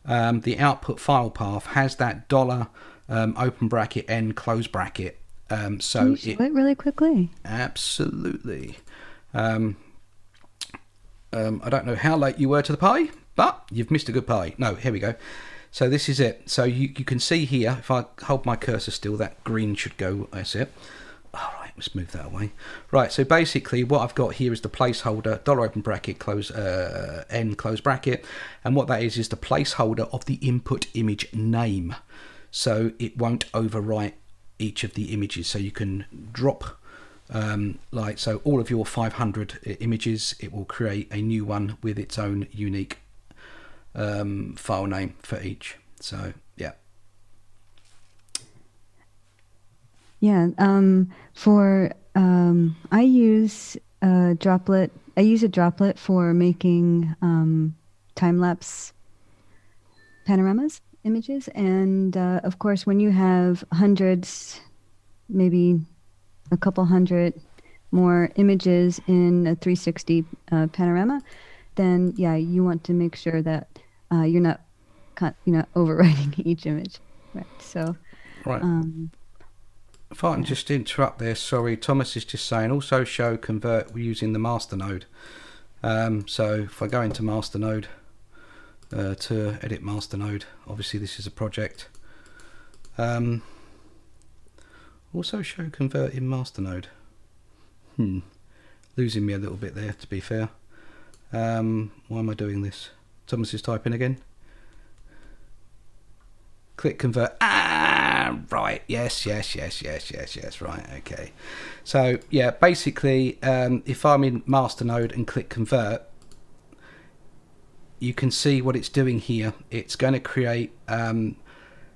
The output file path has that $, open bracket, n, close bracket. So can you show it really quickly? Absolutely. I don't know how late you were to the party, but you've missed a good party. No, here we go. So this is it. So you can see here, if I hold my cursor still, that green should go. That's it. All right, let's move that away. Right, so basically what I've got here is the placeholder, dollar open bracket, close n close bracket, and what that is the placeholder of the input image name. So it won't overwrite each of the images. So you can drop so all of your 500 images, it will create a new one with its own unique file name for each. So yeah. Yeah. I use a Droplet. I use a Droplet for making time-lapse panoramas images, and of course, when you have hundreds, maybe a couple hundred more images in a 360 panorama, then yeah, you want to make sure that you're not overwriting each image, right? So right. If I can just interrupt there, sorry, Thomas is just saying also show convert using the master node. So if I go into master node to edit master node, obviously this is a project. Also show convert in master node. Losing me a little bit there, to be fair. Why am I doing this? Thomas is typing again. Click convert. Right. Yes. Right. Okay. So yeah, basically, if I'm in master node and click convert, you can see what it's doing here. It's going to create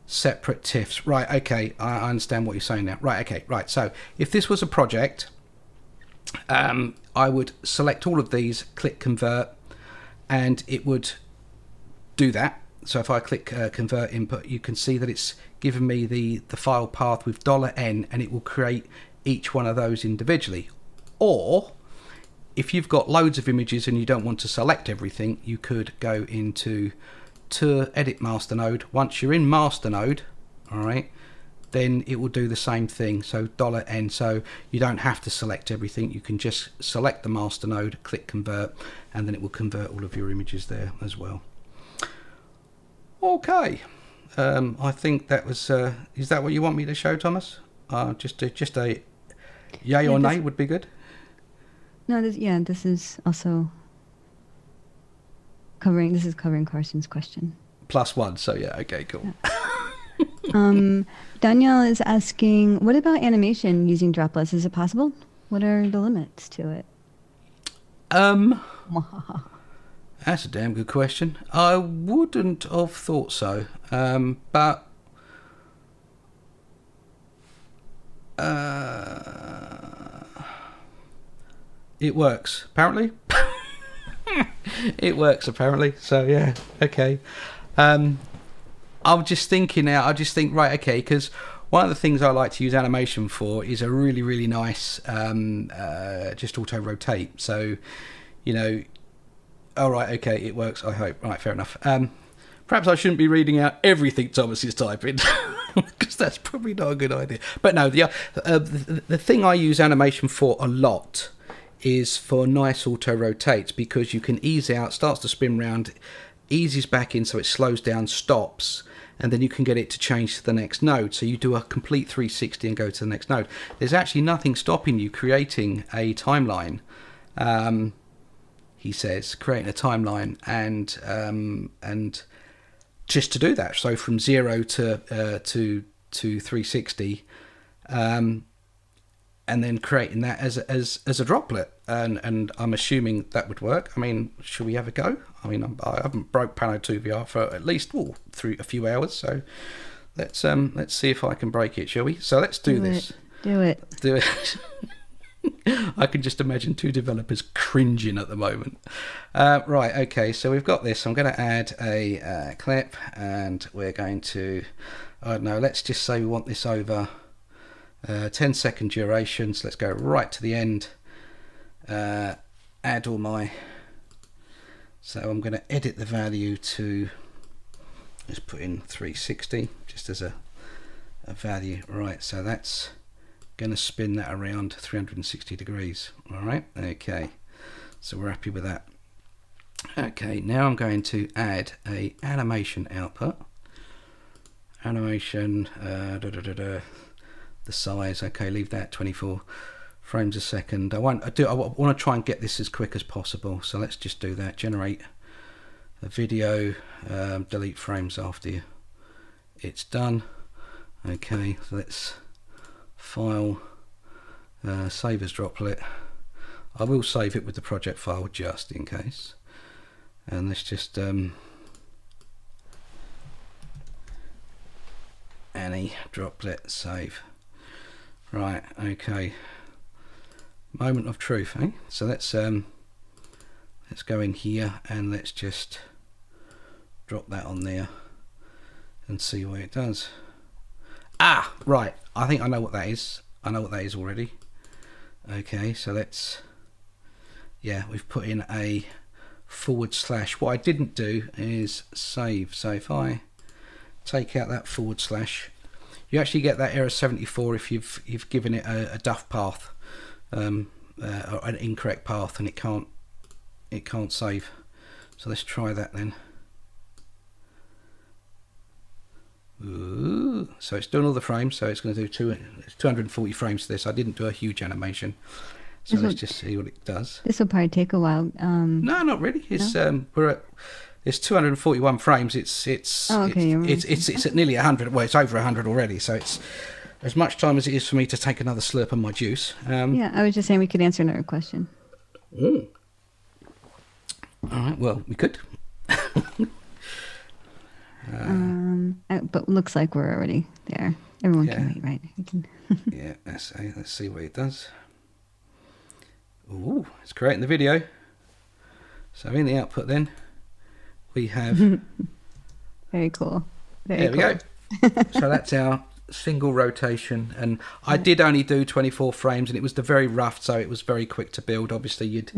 separate TIFFs. Right. Okay. I understand what you're saying now. Right. Okay. Right. So if this was a project, I would select all of these, click convert, and it would do that. So if I click convert input, you can see that it's given me the file path with $n, and it will create each one of those individually. Or if you've got loads of images and you don't want to select everything, you could go into to edit master node. Once you're in master node, all right, then it will do the same thing. So $n, so you don't have to select everything. You can just select the master node, click convert, and then it will convert all of your images there as well. Okay, I think that was. Is that what you want me to show, Thomas? Just a yay or nay would be good. No, this is also covering. This is covering Carson's question. +1. So yeah, okay, cool. Yeah. Danielle is asking, what about animation using droplets? Is it possible? What are the limits to it? That's a damn good question. I wouldn't have thought so, but it works apparently. It works apparently. So yeah, okay. I'm just thinking now. I just think right, okay, because one of the things I like to use animation for is a really, really nice just auto rotate. So, you know. All right, okay, it works, I hope. Right, fair enough. Perhaps I shouldn't be reading out everything Thomas is typing, because that's probably not a good idea. But no, the thing I use animation for a lot is for nice auto rotates, because you can ease out, starts to spin round, eases back in so it slows down, stops, and then you can get it to change to the next node. So you do a complete 360 and go to the next node. There's actually nothing stopping you creating a timeline. He says, creating a timeline and just to do that. So from 0 to 360, and then creating that as a droplet. And I'm assuming that would work. I mean, should we have a go? I mean, I haven't broke Pano 2 VR for at least through a few hours. So let's see if I can break it, shall we? So let's do this. Do it. I can just imagine two developers cringing at the moment. Right, okay, so we've got this. I'm going to add a clip, and we're going to, I don't know, let's just say we want this over 10-second duration. So let's go right to the end, add all my, so I'm going to edit the value to, let's put in 360 just as a value. Right, so that's going to spin that around 360 degrees. All right, okay, so we're happy with that. Okay, now I'm going to add a animation output. animation, the size, okay, leave that 24 frames a second. I want to try and get this as quick as possible, so let's just do that. Generate a video, delete frames after it's done. Okay, so let's file, save as Droplet. I will save it with the project file just in case, and let's just any Droplet save. Right, okay, moment of truth, eh? So let's go in here and let's just drop that on there and see what it does. Ah, right, I think I know what that is. I know what that is already. Okay, so let's, yeah, we've put in a / what I didn't do is save. So if I take out that /, you actually get that error 74 if you've given it a duff path, or an incorrect path, and it can't save. So let's try that then. Ooh, so it's doing all the frames, so it's going to do 240 frames to this. I didn't do a huge animation, so let's just see what it does. This will probably take a while. No, not really. It's it's 241 frames. It's at nearly 100. Well, it's over 100 already, so it's as much time as it is for me to take another slurp of my juice. Yeah, I was just saying we could answer another question. All right, well, we could. But looks like we're already there. Everyone can wait, right? We can. Yeah, let's see what it does. Ooh, it's creating the video. So in the output then, we have... Very cool. There we go. So that's our single rotation, and I did only do 24 frames, and it was the very rough, so it was very quick to build. Obviously you'd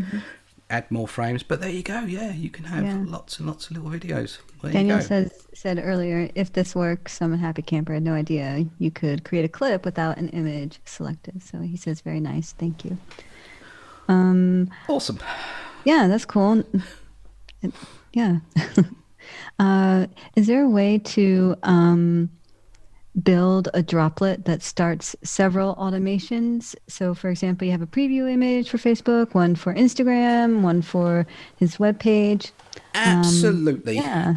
add more frames, but there you go. Yeah, you can have lots and lots of little videos. There Daniel said earlier, if this works, I'm a happy camper, had no idea you could create a clip without an image selected. So he says very nice, thank you. Awesome. Yeah, that's cool. Yeah. Is there a way to build a droplet that starts several automations? So for example, you have a preview image for Facebook, one for Instagram, one for his webpage. Absolutely. Yeah.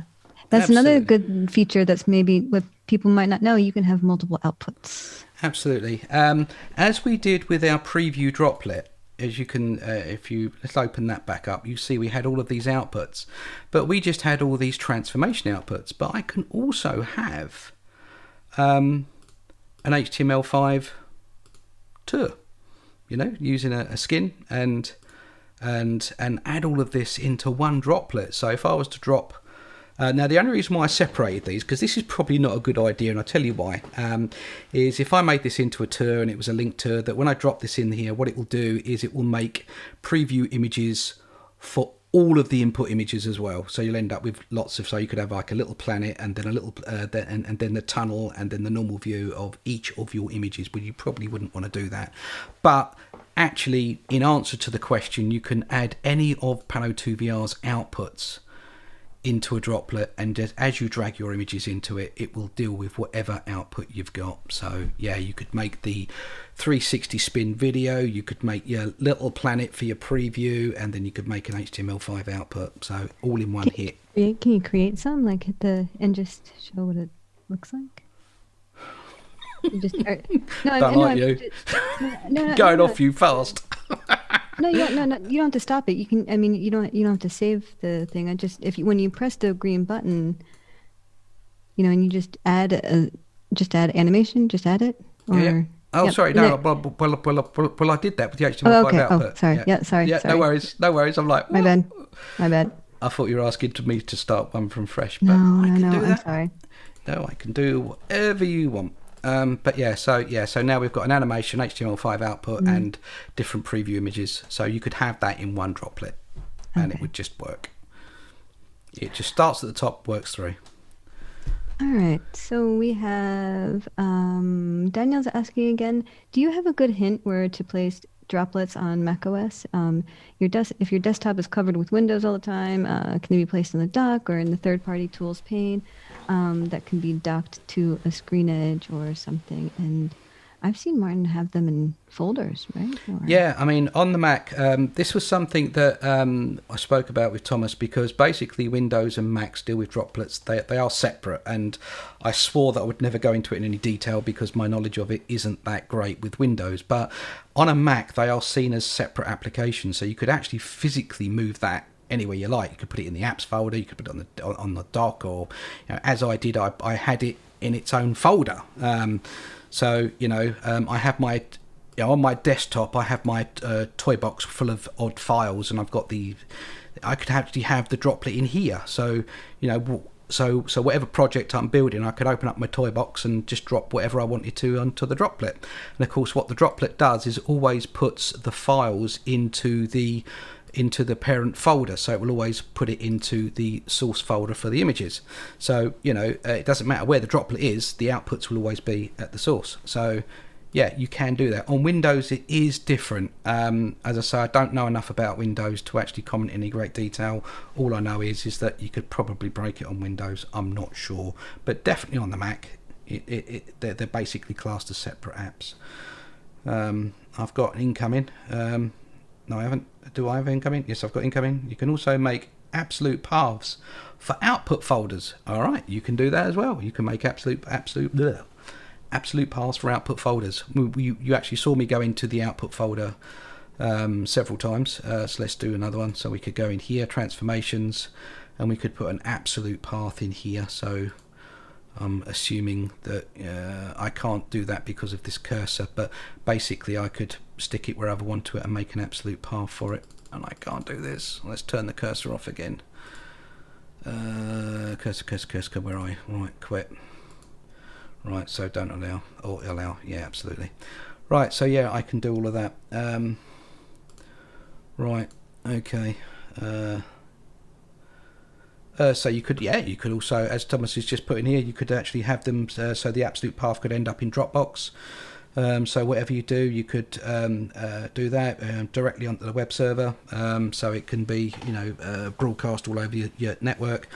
That's another good feature that's maybe what people might not know. You can have multiple outputs. Absolutely. As we did with our preview droplet, as you can, let's open that back up, you see we had all of these outputs, but we just had all these transformation outputs. But I can also have an HTML5 tour, using a skin and add all of this into one droplet. So if I was to drop, now the only reason why I separated these, because this is probably not a good idea, and I'll tell you why, is if I made this into a tour and it was a linked tour, that when I drop this in here, what it will do is it will make preview images for all of the input images as well. So you'll end up with lots of, so you could have like a little planet and then a little, and then the tunnel and then the normal view of each of your images, but you probably wouldn't want to do that. But actually, in answer to the question, you can add any of Pano2VR's outputs into a droplet, and as you drag your images into it, it will deal with whatever output you've got. So yeah, you could make the 360 spin video, you could make your little planet for your preview, and then you could make an HTML5 output. So all in one hit. Can you create some, like hit the and just show what it looks like? You just going off you fast. No, you don't have to stop it. You can. I mean, you don't have to save the thing. When you press the green button, and you just add animation, just add it. Or, yeah. Oh, sorry. No. Well, I did that with the HTML5 output. Oh, sorry. Yeah. Sorry. Yeah. Sorry. No worries. I'm like, what? My bad. I thought you were asking me to start one from fresh, but no. I'm sorry. No, I can do whatever you want. But so now we've got an animation, HTML5 output, and different preview images. So you could have that in one droplet, and it would just work. It just starts at the top, works through. All right. So we have Daniel's asking again. Do you have a good hint where to place droplets on macOS. If your desktop is covered with windows all the time, can they be placed in the dock or in the third-party tools pane that can be docked to a screen edge or something? And I've seen Martin have them in folders, right? Yeah, I mean, on the Mac, this was something that I spoke about with Thomas, because basically Windows and Macs deal with droplets. They are separate, and I swore that I would never go into it in any detail because my knowledge of it isn't that great with Windows. But on a Mac, they are seen as separate applications, so you could actually physically move that anywhere you like. You could put it in the apps folder, you could put it on the dock, or as I did, I had it in its own folder. So, I have my, on my desktop, I have my toy box full of odd files, and I could actually have the Droplet in here. So, so whatever project I'm building, I could open up my toy box and just drop whatever I wanted to onto the Droplet. And of course, what the Droplet does is always puts the files into the parent folder, so it will always put it into the source folder for the images. So it doesn't matter where the Droplet is, the outputs will always be at the source. So yeah, you can do that. On Windows it is different. As I say, I don't know enough about Windows to actually comment in any great detail. All I know is that you could probably break it on Windows. I'm not sure, but definitely on the Mac they're basically classed as separate apps. I've got incoming. No, I haven't. Do I have incoming? Yes, I've got incoming. You can also make absolute paths for output folders. All right, you can do that as well. You can make absolute paths for output folders. You actually saw me go into the output folder several times. So let's do another one. So we could go in here, transformations, and we could put an absolute path in here. So I'm assuming that I can't do that because of this cursor, but basically I could stick it wherever I want to it and make an absolute path for it, and I can't do this. Let's turn the cursor off again. Cursor, where are you? Right, quit. Right, so don't allow, or allow, yeah, absolutely. Right, so yeah, I can do all of that. Right, okay. So you could also, as Thomas is just putting here, you could actually have them so the absolute path could end up in Dropbox. So whatever you do, you could do that directly onto the web server, so it can be broadcast all over your network.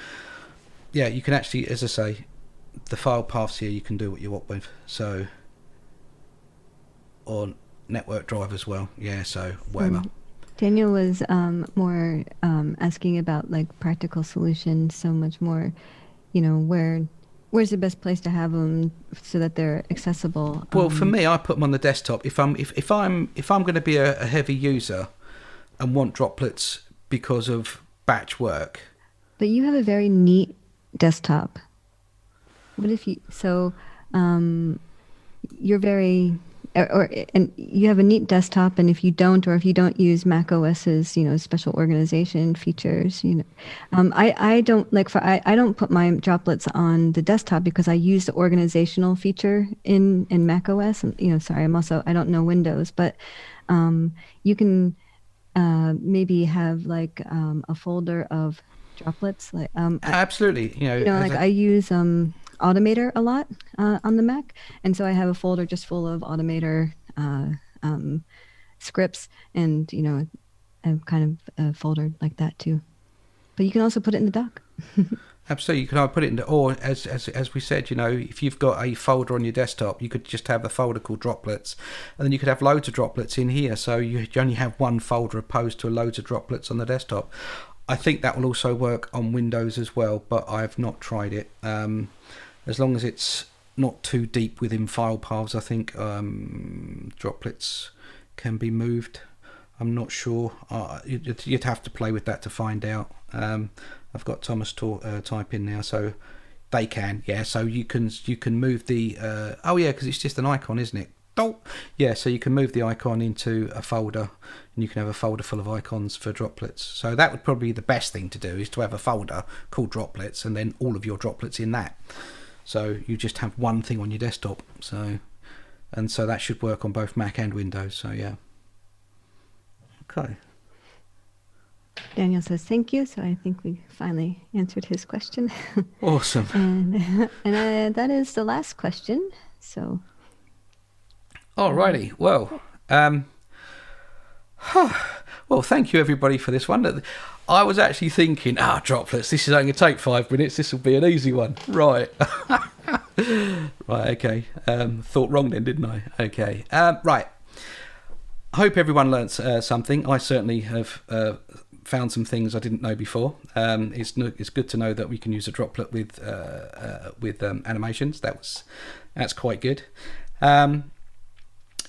Yeah, you can actually, as I say, the file paths here, you can do what you want with. So or network drive as well. Yeah, so whatever. Daniel was more asking about like practical solutions, so much more, where's the best place to have them so that they're accessible. Well, for me, I put them on the desktop. If I'm going to be a heavy user and want droplets because of batch work. But you have a very neat desktop. What if you you're very and you have a neat desktop, and if you don't use Mac OS's special organization features, I don't put my droplets on the desktop because I use the organizational feature in Mac OS. And sorry, I don't know Windows, but you can maybe have like a folder of droplets, like absolutely, I use Automator a lot on the Mac, and so I have a folder just full of Automator scripts, and a kind of a folder like that too. But you can also put it in the dock. Absolutely, you can either put it in or as we said, if you've got a folder on your desktop, you could just have a folder called Droplets, and then you could have loads of droplets in here, so you only have one folder opposed to loads of droplets on the desktop. I think that will also work on Windows as well, but I've not tried it. As long as it's not too deep within file paths, I think droplets can be moved. I'm not sure. You'd have to play with that to find out. I've got Thomas type in now, so they can. Yeah, so you can move the. Because it's just an icon, isn't it? Yeah, so you can move the icon into a folder, and you can have a folder full of icons for droplets. So that would probably be the best thing to do, is to have a folder called Droplets, and then all of your droplets in that. So you just have one thing on your desktop. So that should work on both Mac and Windows. So yeah. Okay. Daniel says thank you. So I think we finally answered his question. Awesome. and that is the last question. So. Alrighty. Well, Well, thank you everybody for this one. I was actually thinking, droplets, this is only going to take 5 minutes. This will be an easy one. Right. Right, okay. Thought wrong then, didn't I? Okay. Right. I hope everyone learnt something. I certainly have found some things I didn't know before. It's good to know that we can use a droplet with animations. That's quite good.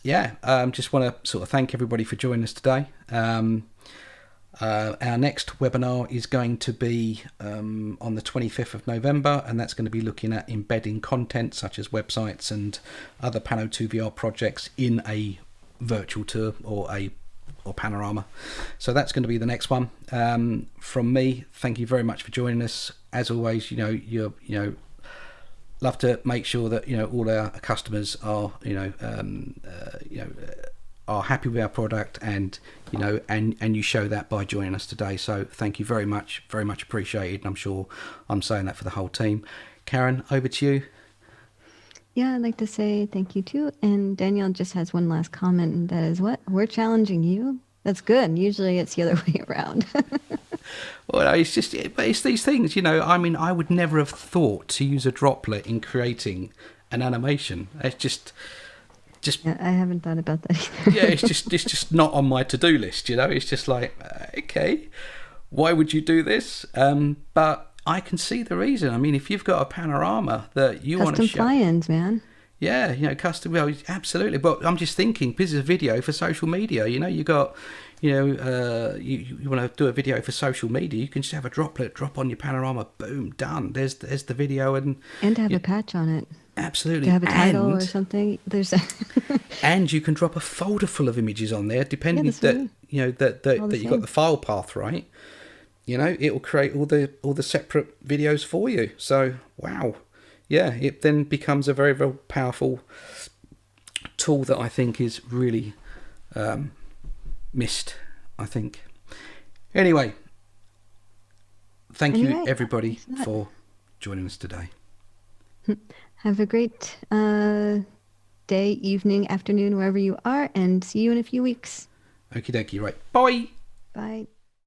Just want to sort of thank everybody for joining us today. Our next webinar is going to be on the 25th of November, and that's going to be looking at embedding content such as websites and other Pano 2 VR projects in a virtual tour or panorama. So that's going to be the next one. From me, thank you very much for joining us. As always, you're love to make sure that all our customers are are happy with our product, and you show that by joining us today. So thank you very much appreciated, and I'm sure I'm saying that for the whole team. Karen, over to you. Yeah, I'd like to say thank you too. And Danielle just has one last comment, and that is, what? We're challenging you? That's good. Usually it's the other way around. Well, it's these things, I would never have thought to use a droplet in creating an animation. It's just yeah, I haven't thought about that either. Yeah, it's just not on my to-do list, It's just like, okay, why would you do this? But I can see the reason. I mean, if you've got a panorama that you want to show... Custom fly-ins, man. Yeah, custom... Well, absolutely. But I'm just thinking, this is a video for social media. You got... you want to do a video for social media, you can just have a droplet drop on your panorama, boom, done. There's the video, and have a patch on it. Absolutely. To have a title or something. And you can drop a folder full of images on there, depending that you've got the file path right. It will create all the separate videos for you. So wow, yeah, it then becomes a very, very powerful tool that I think is really missed, I think. Anyway, thank you everybody for joining us today. Have a great day, evening, afternoon, wherever you are, and see you in a few weeks. Okie dokie, right. Bye. Bye.